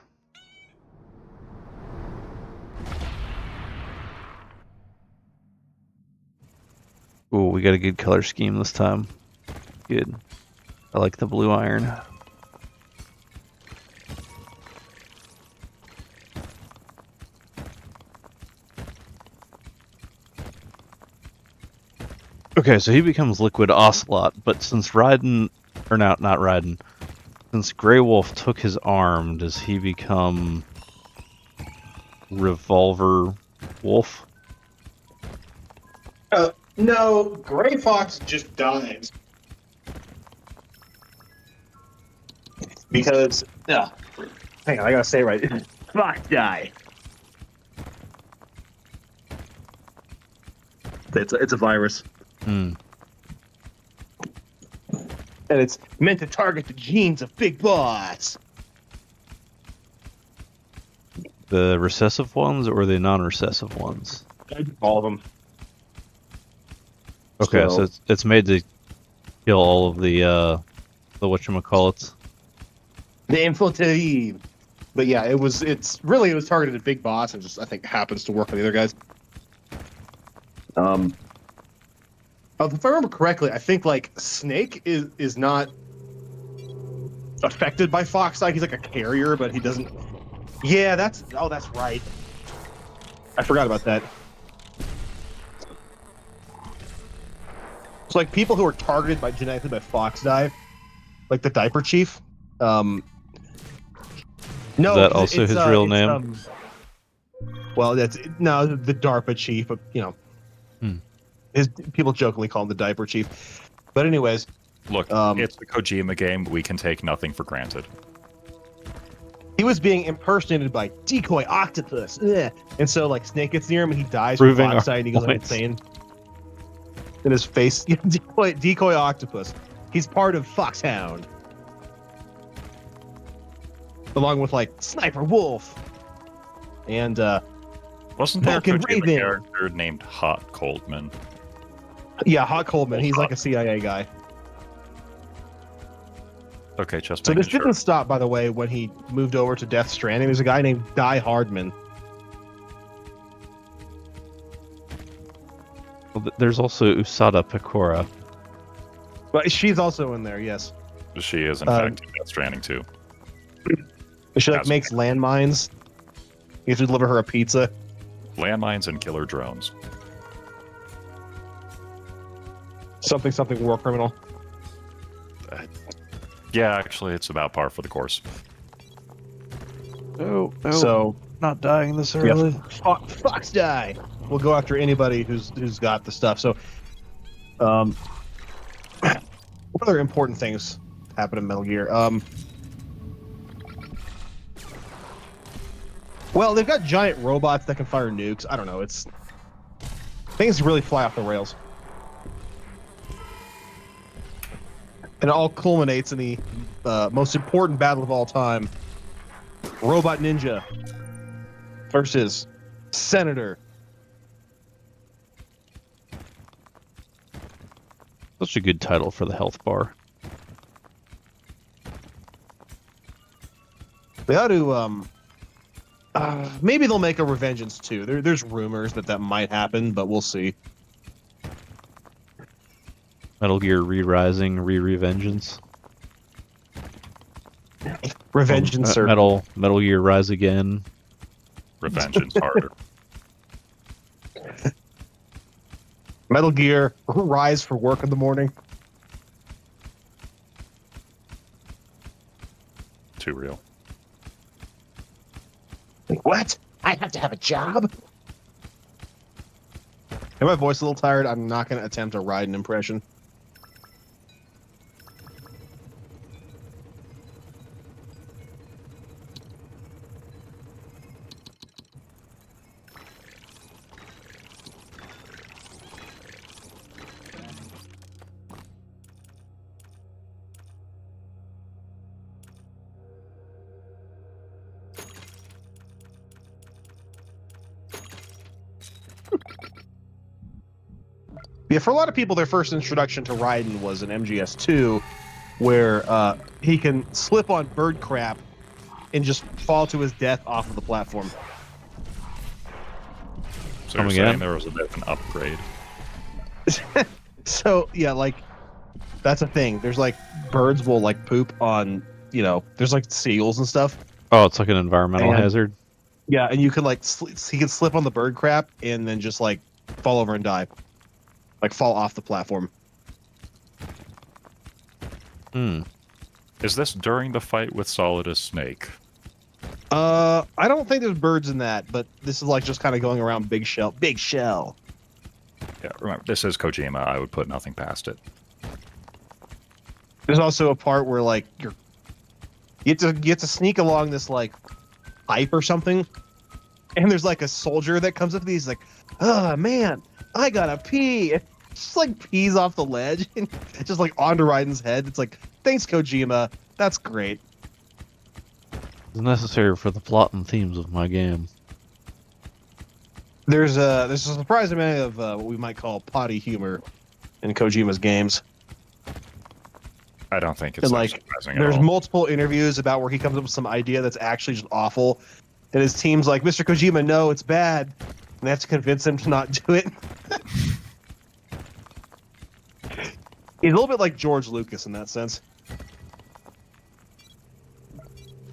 Ooh, we got a good color scheme this time. Good. I like the blue iron. Okay, so he becomes Liquid Ocelot, but since Raiden, or not Raiden, since Grey Wolf took his arm, does he become Revolver Wolf? No, Gray Fox just dies. Because, hang on, I gotta say it right. Fox die. It's a virus. Hmm. And it's meant to target the genes of Big Boss. The recessive ones or the non-recessive ones? All of them. Okay, so it's made to kill all of the whatchamacallits. The infiltrate. But yeah, it was targeted at Big Boss and just I think happens to work on the other guys. If I remember correctly, I think like Snake is not affected by Foxeye. He's like a carrier, but he doesn't. Yeah, that's right. I forgot about that. So like people who are targeted by genetically by Foxeye, like the Diaper Chief. No, Is that also his real name? Well, that's the DARPA chief, but you know, his people jokingly call him the Diaper Chief. But anyways, look, it's the Kojima game. We can take nothing for granted. He was being impersonated by Decoy Octopus, and so like Snake gets near him and he dies Proving from Foxeye and he goes insane. In his face, Decoy Octopus. He's part of Foxhound. Along with like Sniper Wolf and wasn't there a Vulcan Kojima Raven character named Hot Coldman? Yeah, Hot Coldman. He's like a CIA guy. Okay, just so making this sure. didn't stop, by the way, when he moved over to Death Stranding. There's a guy named Die Hardman. Well, there's also Usada Pecora. But she's also in there, yes. She is in fact in Death Stranding too. She like makes landmines. You have to deliver her a pizza. Landmines and killer drones. Something war criminal. Yeah, actually, it's about par for the course. Oh, so not dying this early. Fox die. We'll go after anybody who's got the stuff. So, what other important things happen in Metal Gear? Well, they've got giant robots that can fire nukes. I don't know. Things really fly off the rails. And it all culminates in the most important battle of all time. Robot Ninja versus Senator. Such a good title for the health bar. They ought to, maybe they'll make a Revengeance too. There's rumors that might happen, but we'll see. Metal Gear Re-Rising, Re-Revengeance. Revengeance or Metal Gear Rise Again. Revengeance harder. Metal Gear Rise for work in the morning. Too real. Like, what? I have to have a job? Am my voice a little tired? I'm not going to attempt a Raiden impression. Yeah, for a lot of people, their first introduction to Raiden was in MGS2, where he can slip on bird crap and just fall to his death off of the platform. So you're saying there was a bit of an upgrade. So yeah, like that's a thing. There's like birds will like poop on, there's like seals and stuff. Oh, it's like an environmental hazard. Yeah, and you can like he can slip on the bird crap and then just like fall over and die, like fall off the platform. Is this during the fight with Solidus Snake? I don't think there's birds in that, but this is like just kind of going around Big Shell. Big Shell. Yeah, remember, this is Kojima. I would put nothing past it. There's also a part where like you get to sneak along this like pipe or something, and there's like a soldier that comes up to these like, oh man, I gotta pee. It just like pees off the ledge and just like onto Raiden's head. It's like, thanks Kojima, that's great. It's necessary for the plot and themes of my game. There's a surprising amount of what we might call potty humor in Kojima's games. I don't think it's like surprising there's at all. multiple interviews about where he comes up with some idea that's actually just awful, and his team's like, Mr. Kojima, no, it's bad, and they have to convince him to not do it. He's a little bit like George Lucas in that sense.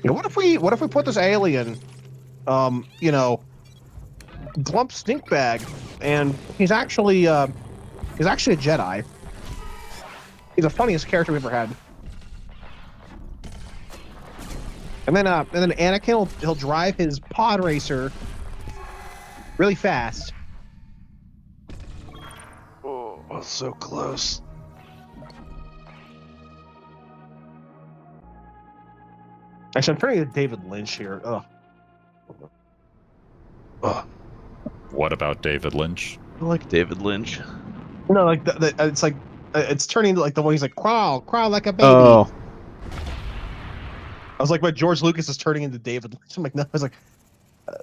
What if we put this alien, glump stink bag, and he's actually a Jedi. He's the funniest character we've ever had. And then Anakin he'll drive his pod racer really fast. Oh, that's so close. Actually, I'm turning to David Lynch here. Ugh. What about David Lynch? I like David Lynch. No, like it's like it's turning into like the one he's like crawl like a baby. Oh, I was like, but George Lucas is turning into David Lynch. I'm like, no. I was like, it's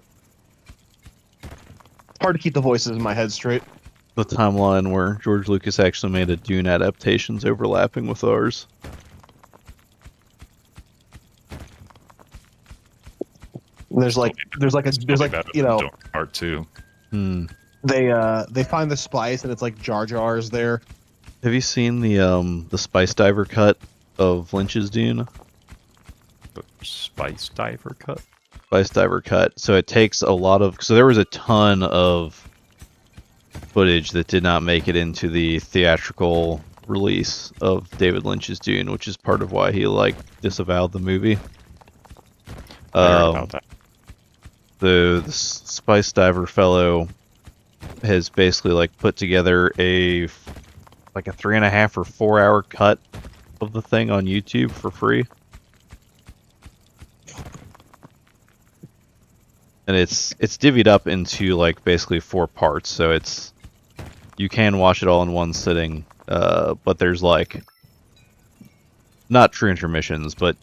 hard to keep the voices in my head straight. the timeline where George Lucas actually made a Dune adaptations overlapping with ours. And there's like Part 2. they find the spice and it's like Jar Jar's there. Have you seen the Spice Diver cut of Lynch's Dune? The Spice Diver cut? Spice Diver cut. So it takes a lot of... So there was a ton of footage that did not make it into the theatrical release of David Lynch's Dune, which is part of why he disavowed the movie. I heard about that. The Spice Diver fellow has basically put together a 3.5 or 4 hour cut of the thing on YouTube for free. And it's divvied up into basically 4 parts, so you can watch it all in one sitting, but there's not true intermissions, but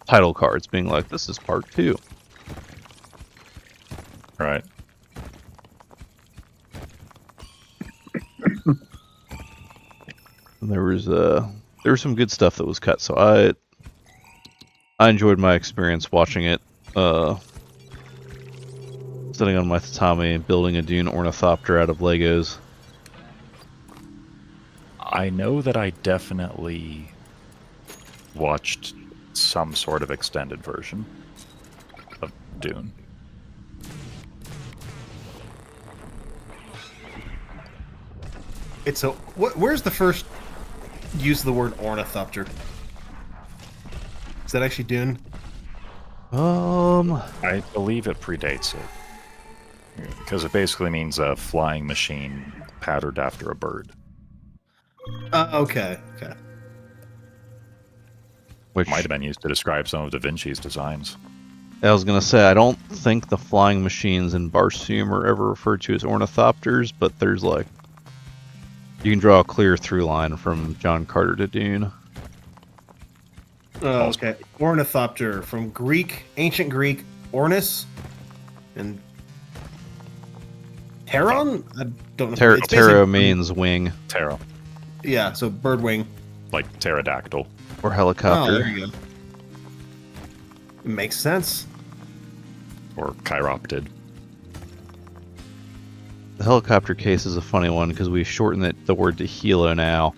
title cards being this is part 2. Right. And there was some good stuff that was cut, so I enjoyed my experience watching it. Sitting on my tatami, building a Dune ornithopter out of Legos. I know that I definitely watched some sort of extended version of Dune. It's a where's the first use of the word ornithopter? Is that actually Dune? I believe it predates it. Because it basically means a flying machine patterned after a bird. Okay. Which Might have been used to describe some of Da Vinci's designs. I was gonna say, I don't think the flying machines in Barsoom are ever referred to as ornithopters, but there's you can draw a clear through line from John Carter to Dune. Okay. Ornithopter from Greek, ancient Greek, ornis, and Heron? I don't know. Ptero basically- means wing Ptero, Yeah, so birdwing. like pterodactyl. or Oh, helicopter. there you go. Makes sense. Or chiroptid. The helicopter case is a funny one because we shorten the word to helo now,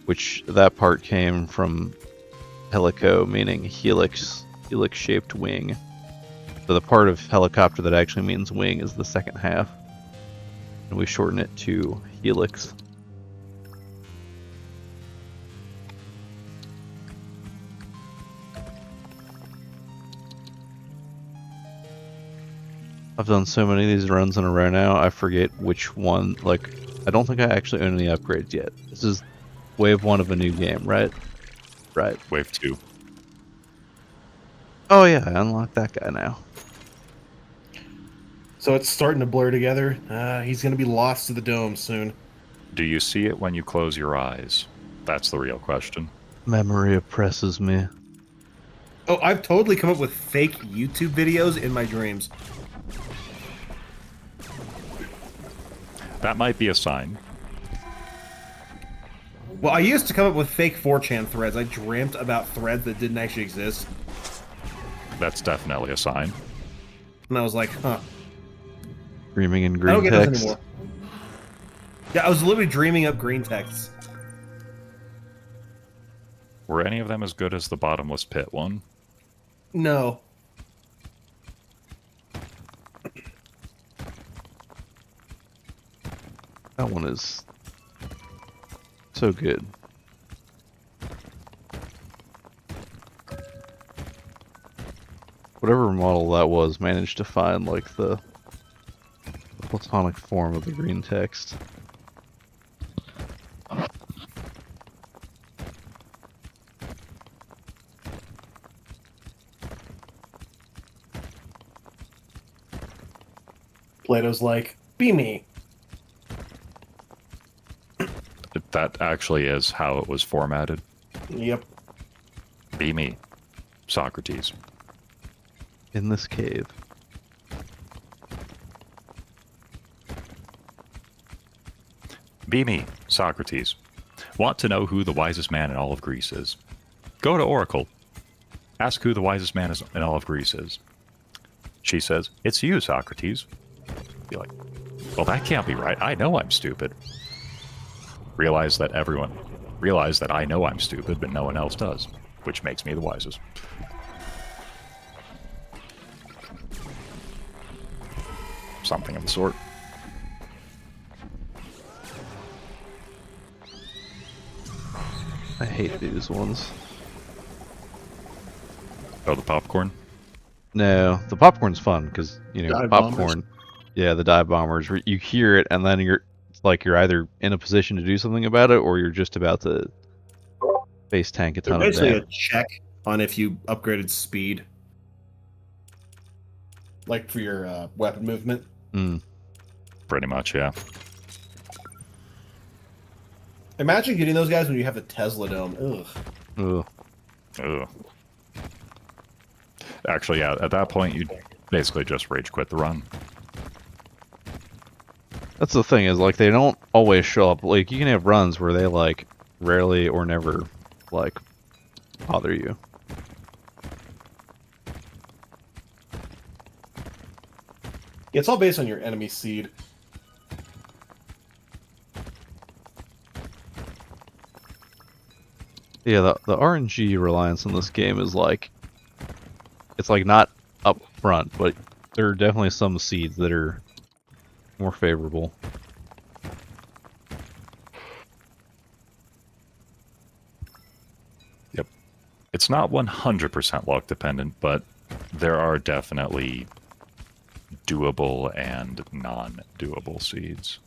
which that part came from helico, meaning helix-shaped wing. So the part of helicopter that actually means wing is the second half, and we shorten it to helix. I've done so many of these runs in a row now, I forget which one. Like, I don't think I actually own any upgrades yet. This is wave 1 of a new game, right? Right. Wave 2. Oh yeah, I unlocked that guy now. So it's starting to blur together. He's going to be lost to the dome soon. Do you see it when you close your eyes? That's the real question. Memory oppresses me. Oh, I've totally come up with fake YouTube videos in my dreams. That might be a sign. Well, I used to come up with fake 4chan threads. I dreamt about threads that didn't actually exist. That's definitely a sign. And I was like, huh. Dreaming in I don't green get those text. anymore. Yeah, I was literally dreaming up green texts. Were any of them as good as the bottomless pit one? No. That one is so good. Whatever model that was managed to find like the platonic form of the green text. Plato's like, be me. That actually is how it was formatted. Yep. Be me, Socrates. In this cave. Be me, Socrates. Want to know who the wisest man in all of Greece is? Go to Oracle. Ask who the wisest man in all of Greece is. She says, it's you, Socrates. Be like, well, that can't be right. I know I'm stupid. Realize that I know I'm stupid, but no one else does, which makes me the wisest. Something of the sort. I hate these ones. Oh, the popcorn? No, the popcorn's fun because Dive popcorn. bombers. Yeah, the dive bombers. You hear it, and then you're either in a position to do something about it, or you're just about to face tank a They're ton of basically a damage. check on if you upgraded speed. Like for your weapon movement. Mm. Pretty much, yeah. Imagine getting those guys when you have the Tesla dome. Ugh. Ugh. Ugh. Actually, yeah, at that point, you basically just rage quit the run. That's the thing is like they don't always show up. Like you can have runs where they like rarely or never like bother you. It's all based on your enemy seed. Yeah, the RNG reliance on this game is like it's like not up front, but there are definitely some seeds that are more favorable. Yep. It's not 100% luck dependent, but there are definitely doable and non-doable seeds.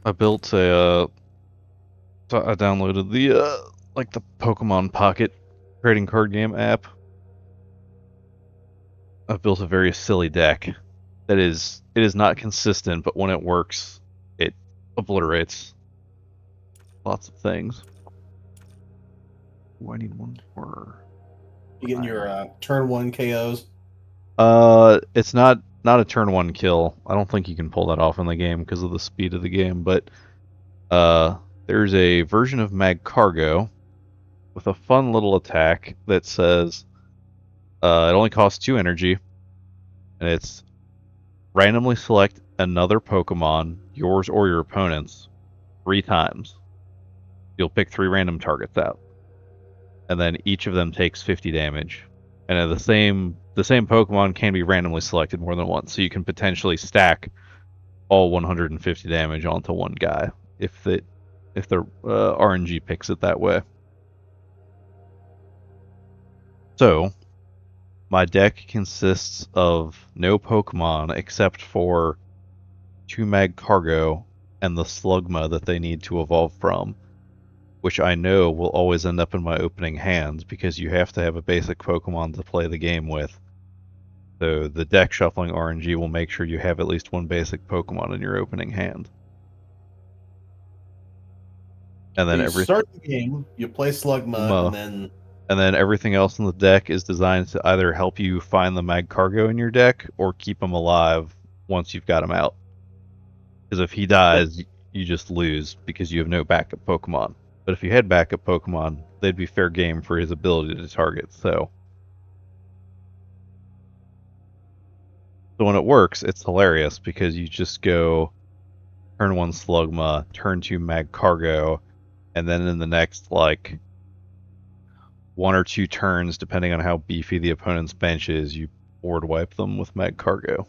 I built I downloaded the like the Pokemon Pocket trading card game app. I've built a very silly deck that it is not consistent, but when it works, it obliterates lots of things. I need one more. You getting your turn 1 KOs? It's not a turn 1 kill. I don't think you can pull that off in the game because of the speed of the game, but there's a version of Mag Cargo with a fun little attack that says it only costs 2 energy, and it's randomly select another Pokemon, yours or your opponent's, 3 times. You'll pick 3 random targets out, and then each of them takes 50 damage. And the same Pokemon can be randomly selected more than once, so you can potentially stack all 150 damage onto one guy if the RNG picks it that way. So my deck consists of no Pokemon except for 2 Mag Cargo and the Slugma that they need to evolve from, which I know will always end up in my opening hands because you have to have a basic Pokemon to play the game with. So the deck shuffling RNG will make sure you have at least one basic Pokemon in your opening hand. And then You start the game, you play Slugma, and then everything else in the deck is designed to either help you find the Mag Cargo in your deck or keep him alive once you've got him out. Because if he dies, you just lose because you have no backup Pokemon. But if you had backup Pokemon, they'd be fair game for his ability to target. So when it works, it's hilarious because you just go turn 1 Slugma, turn 2 Mag Cargo, and then in the next, like, 1 or 2 turns, depending on how beefy the opponent's bench is, you board wipe them with Mag Cargo.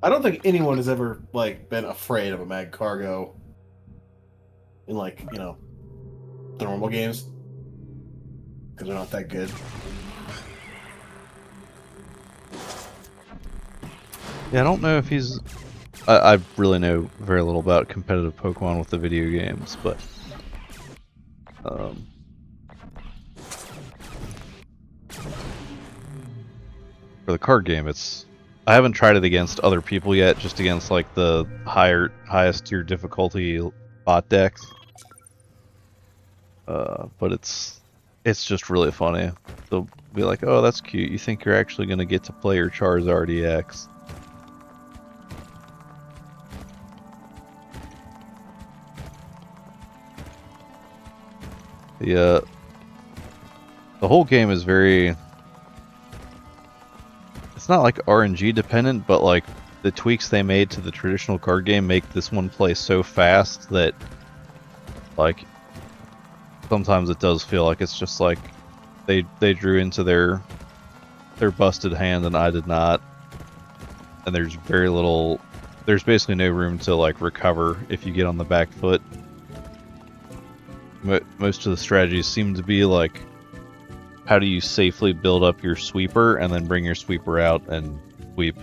I don't think anyone has ever been afraid of a Mag Cargo in the normal games because they're not that good. Yeah, I don't know if he's... I really know very little about competitive Pokemon with the video games, but for the card game, I haven't tried it against other people yet, just against like the highest tier difficulty bot decks. But it's just really funny. They'll be like, "Oh, that's cute. You think you're actually gonna get to play your Charizard EX?" The whole game is very... It's not like RNG dependent, but like the tweaks they made to the traditional card game make this one play so fast that like sometimes it does feel like it's just like they drew into their busted hand and I did not. And there's basically no room to like recover if you get on the back foot. Most of the strategies seem to be like, how do you safely build up your sweeper and then bring your sweeper out and sweep?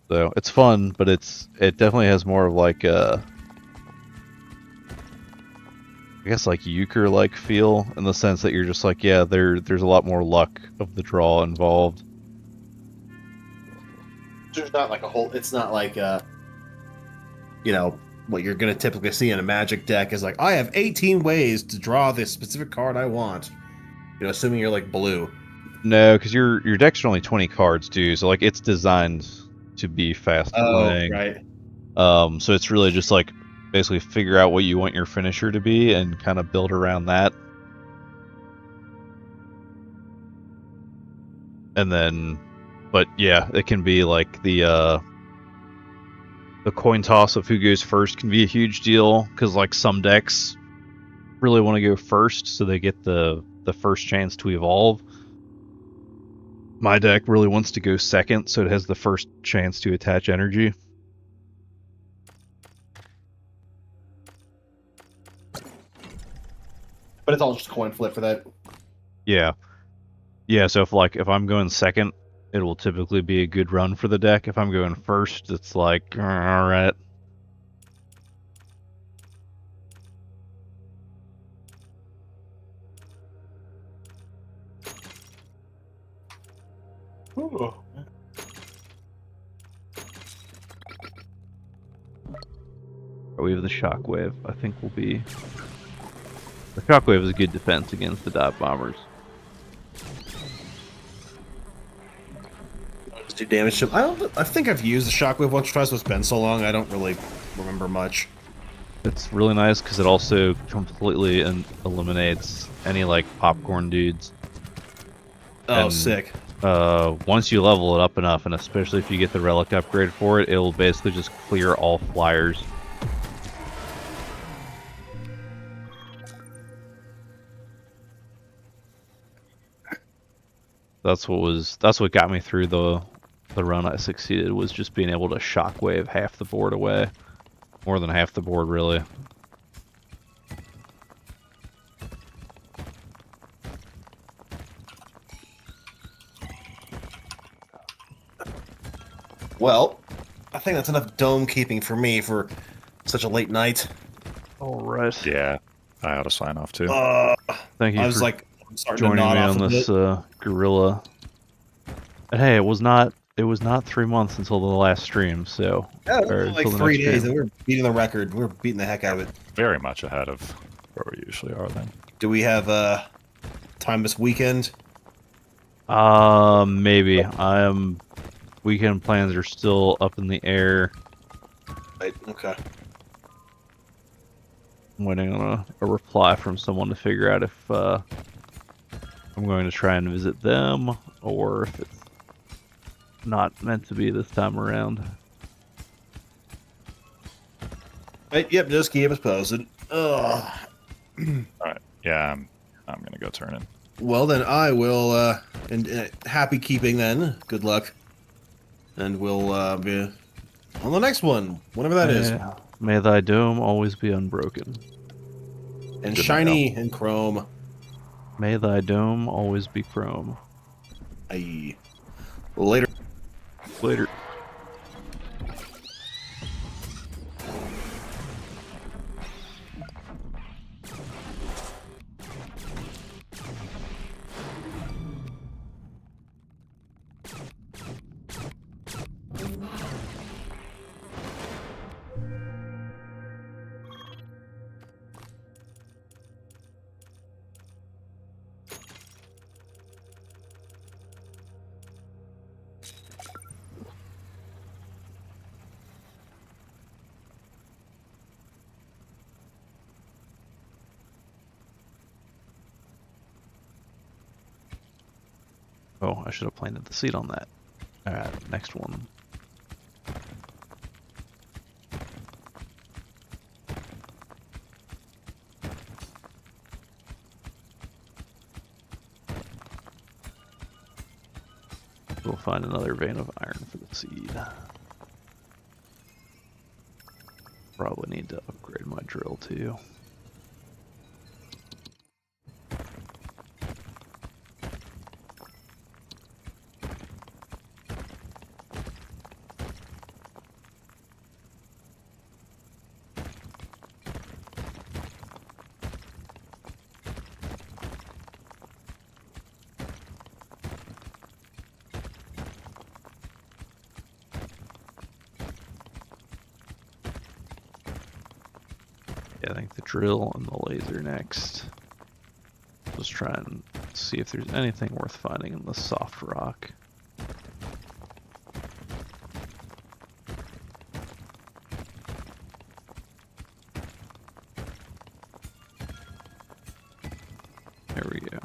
So it's fun, but it definitely has more of like a, I guess like euchre-like feel in the sense that you're just like, yeah, there's a lot more luck of the draw involved. There's not like a whole. It's not like what you're going to typically see in a Magic deck is like, I have 18 ways to draw this specific card I want. Assuming you're like blue. No, because your deck's are only 20 cards too, so like it's designed to be fast playing. Right. So it's really just like basically figure out what you want your finisher to be and kind of build around that. And then, but yeah, it can be like the coin toss of who goes first can be a huge deal because like some decks really want to go first so they get the first chance to evolve. My deck really wants to go second so it has the first chance to attach energy. But it's all just a coin flip for that. Yeah. So if I'm going second, it will typically be a good run for the deck. If I'm going first, it's like, all right. Ooh. We have the shockwave. I think will be. The shockwave is a good defense against the dive bombers. Does do damage to him. I think I've used the shockwave once or twice, but it's been so long I don't really remember much. It's really nice because it also completely eliminates any like popcorn dudes. Oh, And, sick. Once you level it up enough, and especially if you get the relic upgrade for it, it'll basically just clear all flyers. That's what got me through the run. I succeeded was just being able to shockwave half the board away, more than half the board really. Well, I think that's enough dome keeping for me for such a late night. All right. Yeah, I ought to sign off too. Thank you I was for like starting joining to me nod off on a this bit. gorilla. And hey, it was not 3 months until the last stream, so Yeah, it or was like until the 3 next days, stream. and we were beating the record. We were beating the heck out of it. Very much ahead of where we usually are then. Do we have time this weekend? Maybe. Weekend plans are still up in the air. Right, okay. I'm waiting on a reply from someone to figure out if I'm going to try and visit them or if it's not meant to be this time around. Right, yep, just keep us posted. Ugh. Alright, yeah, I'm gonna go turn in. Well, then I will, and happy keeping then. Good luck. And we'll be on the next one, whatever that is. May thy dome always be unbroken. And Good shiny and chrome. May thy dome always be chrome. Aye. Later. Later. Oh, I should have planted the seed on that. Alright, next one. We'll find another vein of iron for the seed. Probably need to upgrade my drill too. Yeah, I think the drill and the laser next. Just try and see if there's anything worth finding in the soft rock. There we go.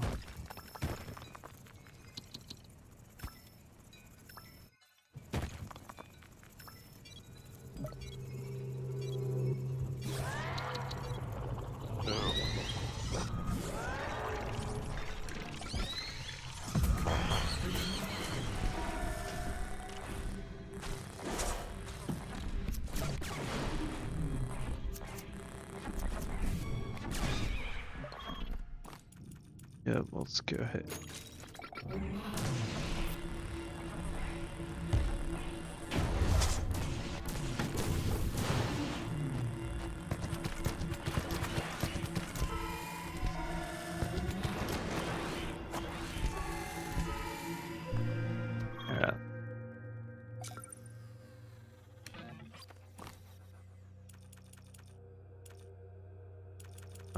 Yeah, let's go ahead. Yeah.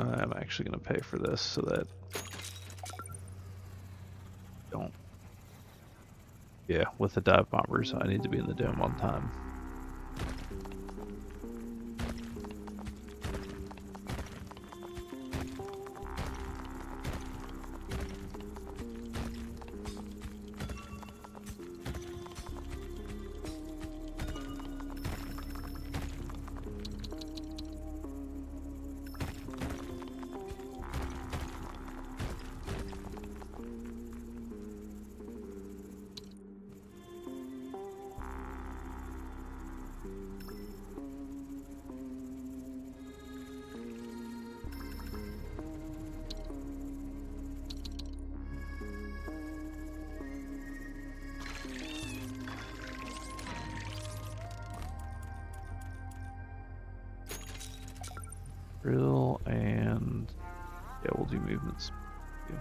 I'm actually going to pay for this so that don't. Yeah, with the dive bombers, I need to be in the dome on time. Drill and yeah, we'll do movements. Yeah.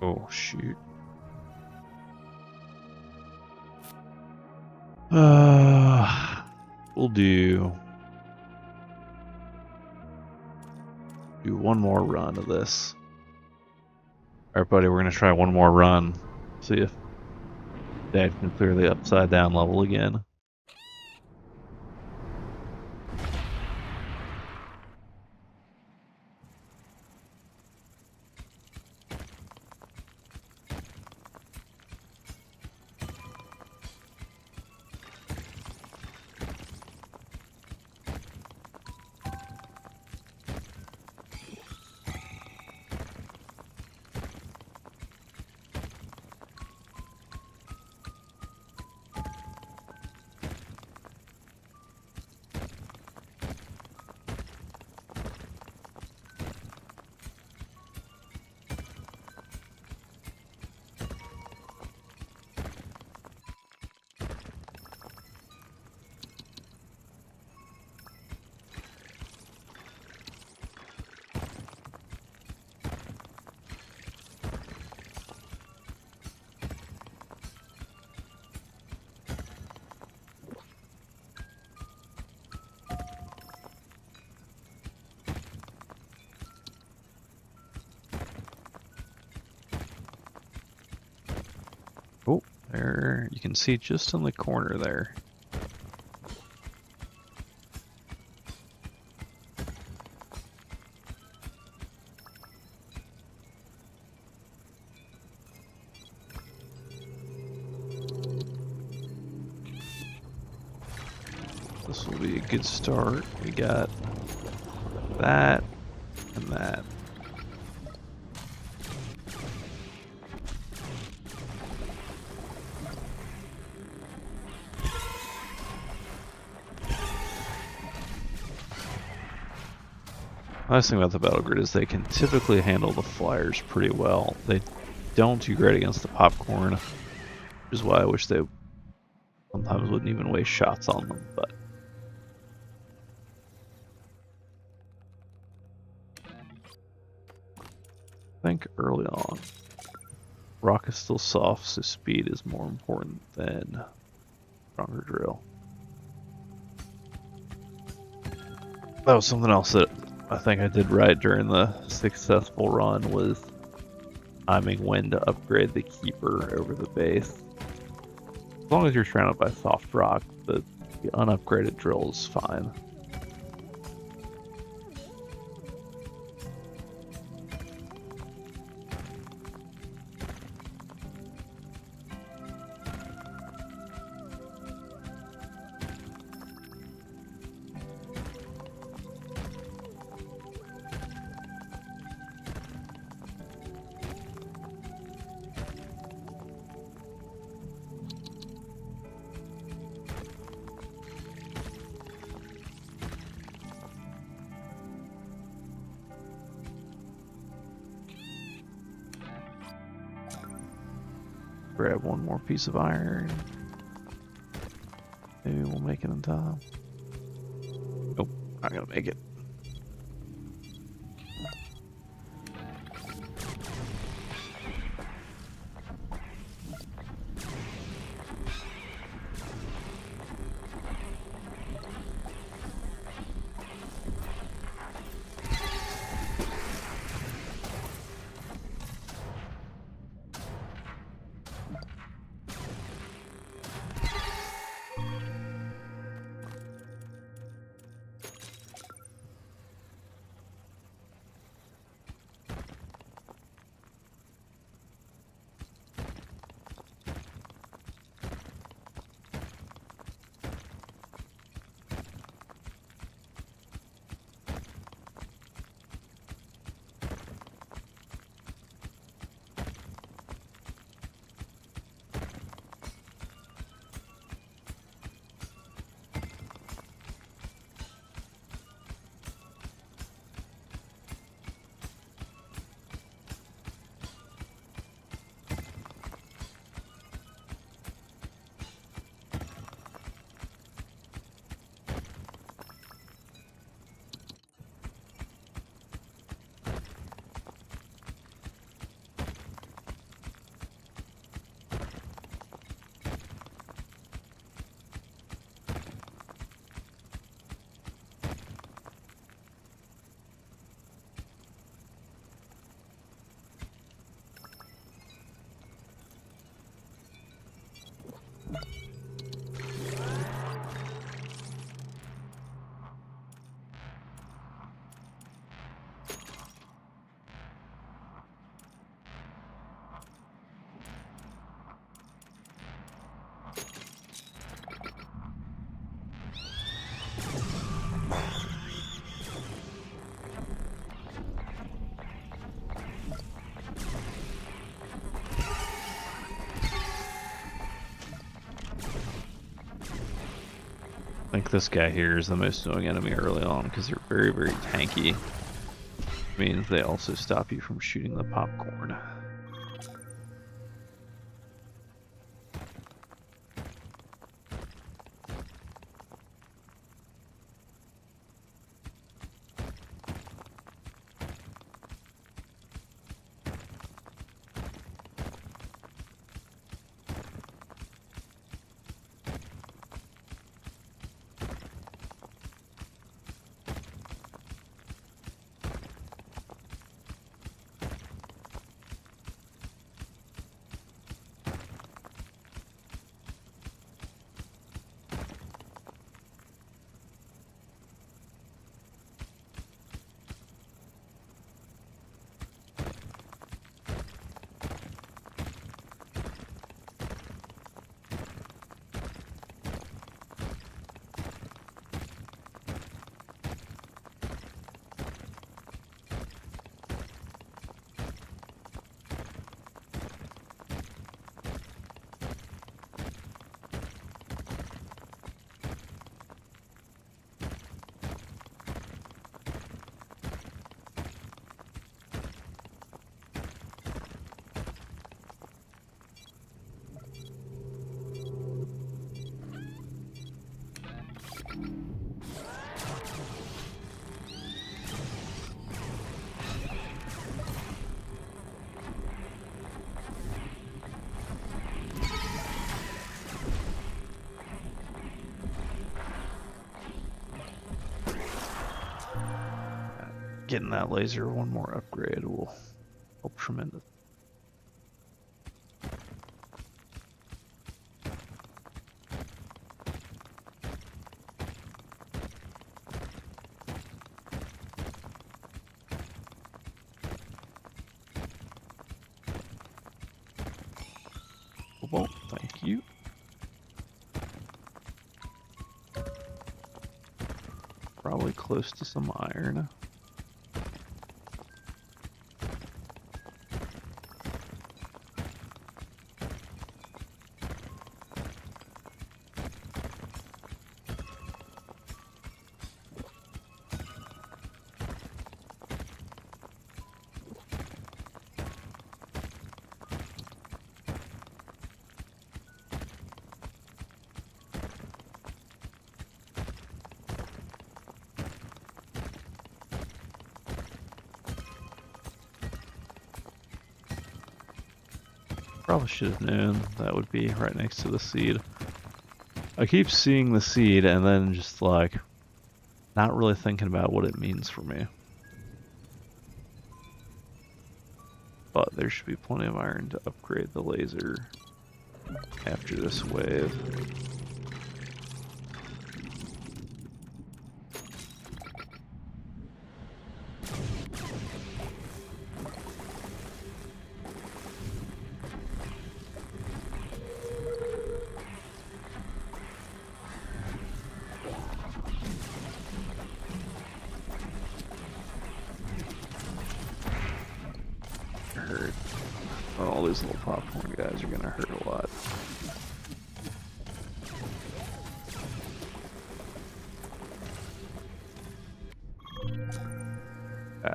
Oh shoot. We'll do one more run of this. Alright buddy, we're gonna try one more run. See if Dad can clear the upside down level again. Oh, there, you can see just in the corner there. This will be a good start. We got that and that. Nice thing about the battle grid is they can typically handle the flyers pretty well. They don't do great against the popcorn, which is why I wish they sometimes wouldn't even waste shots on them, but I think early on, rock is still soft, so speed is more important than stronger drill. That was something else that I think I did right during the successful run, was timing when to upgrade the keeper over the base. As long as you're surrounded by soft rock, the unupgraded drill is fine. Grab one more piece of iron. Maybe we'll make it in time. Nope, not gonna make it. I think this guy here is the most annoying enemy early on because they're very, very tanky. Means they also stop you from shooting the popcorn. Getting that laser one more upgrade will help tremendously. cute. Probably close to some iron. Probably should have known that would be right next to the seed. I keep seeing the seed and then just like not really thinking about what it means for me. But there should be plenty of iron to upgrade the laser after this wave. Hurt. All these little popcorn guys are gonna hurt a lot.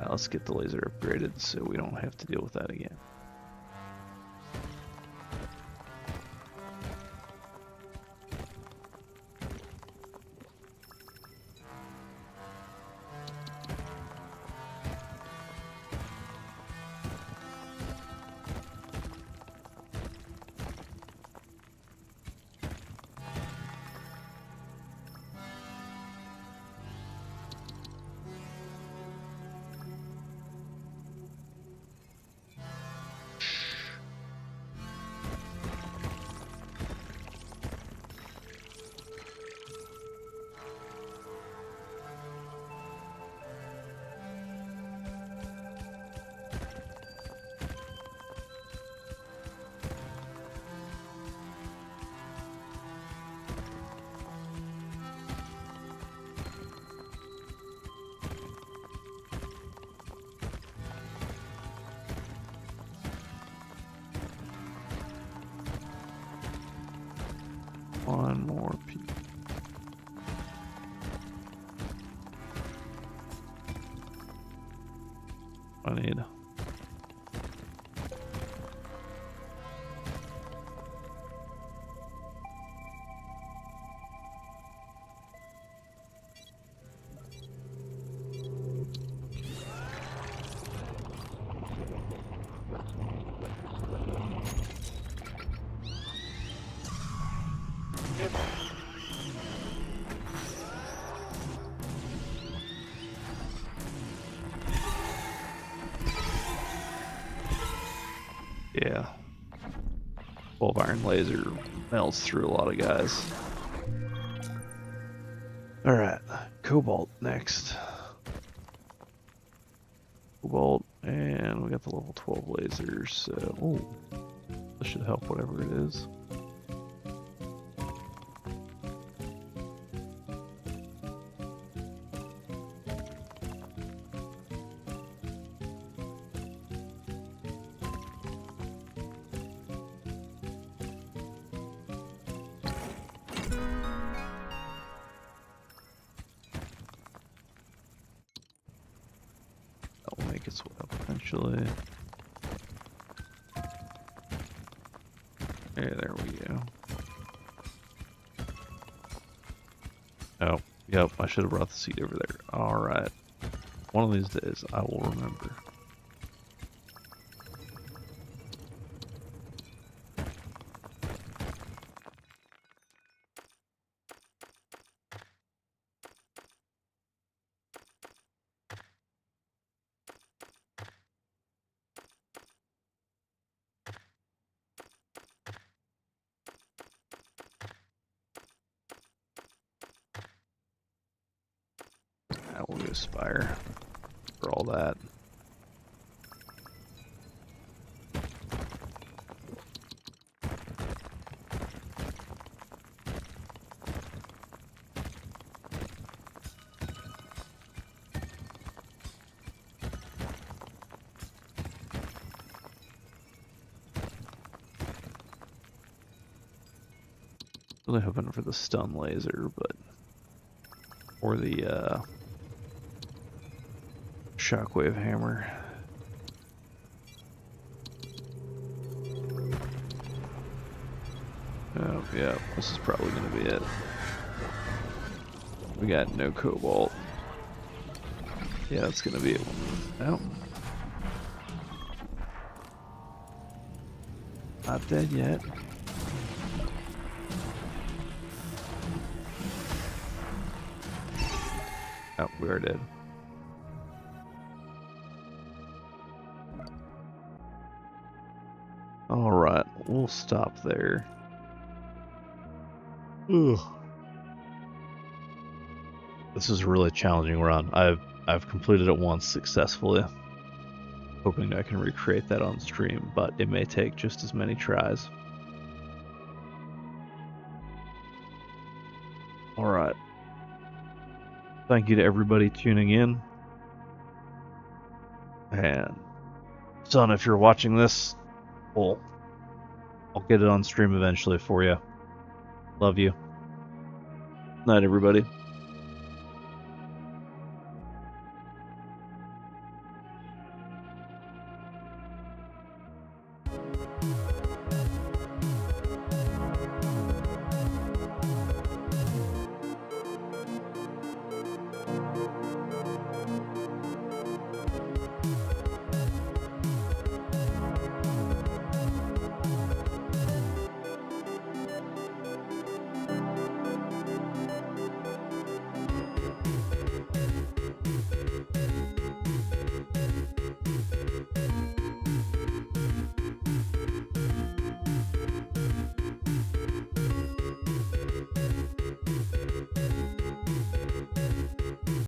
Let's get the laser upgraded so we don't have to deal with that again. One more piece. I need. Yeah. 12 iron laser melts through a lot of guys. Alright, cobalt next. Cobalt, and we got the level 12 lasers, so ooh, this should help whatever it is. That will make its way up eventually. Okay, there we go. Oh, yep, I should have brought the seat over there. Alright. One of these days, I will remember. I will go Spire for all that. Really hoping for the stun laser, but or the shockwave hammer. Oh yeah, this is probably gonna be it. We got no cobalt. Yeah, it's gonna be it. Oh. Not dead yet. Oh, we are dead. Alright, we'll stop there. Ugh. This is a really challenging run. I've completed it once successfully. Hoping I can recreate that on stream, but it may take just as many tries. Alright. Thank you to everybody tuning in. And son, if you're watching this, well, I'll get it on stream eventually for you. Love you. Night, everybody.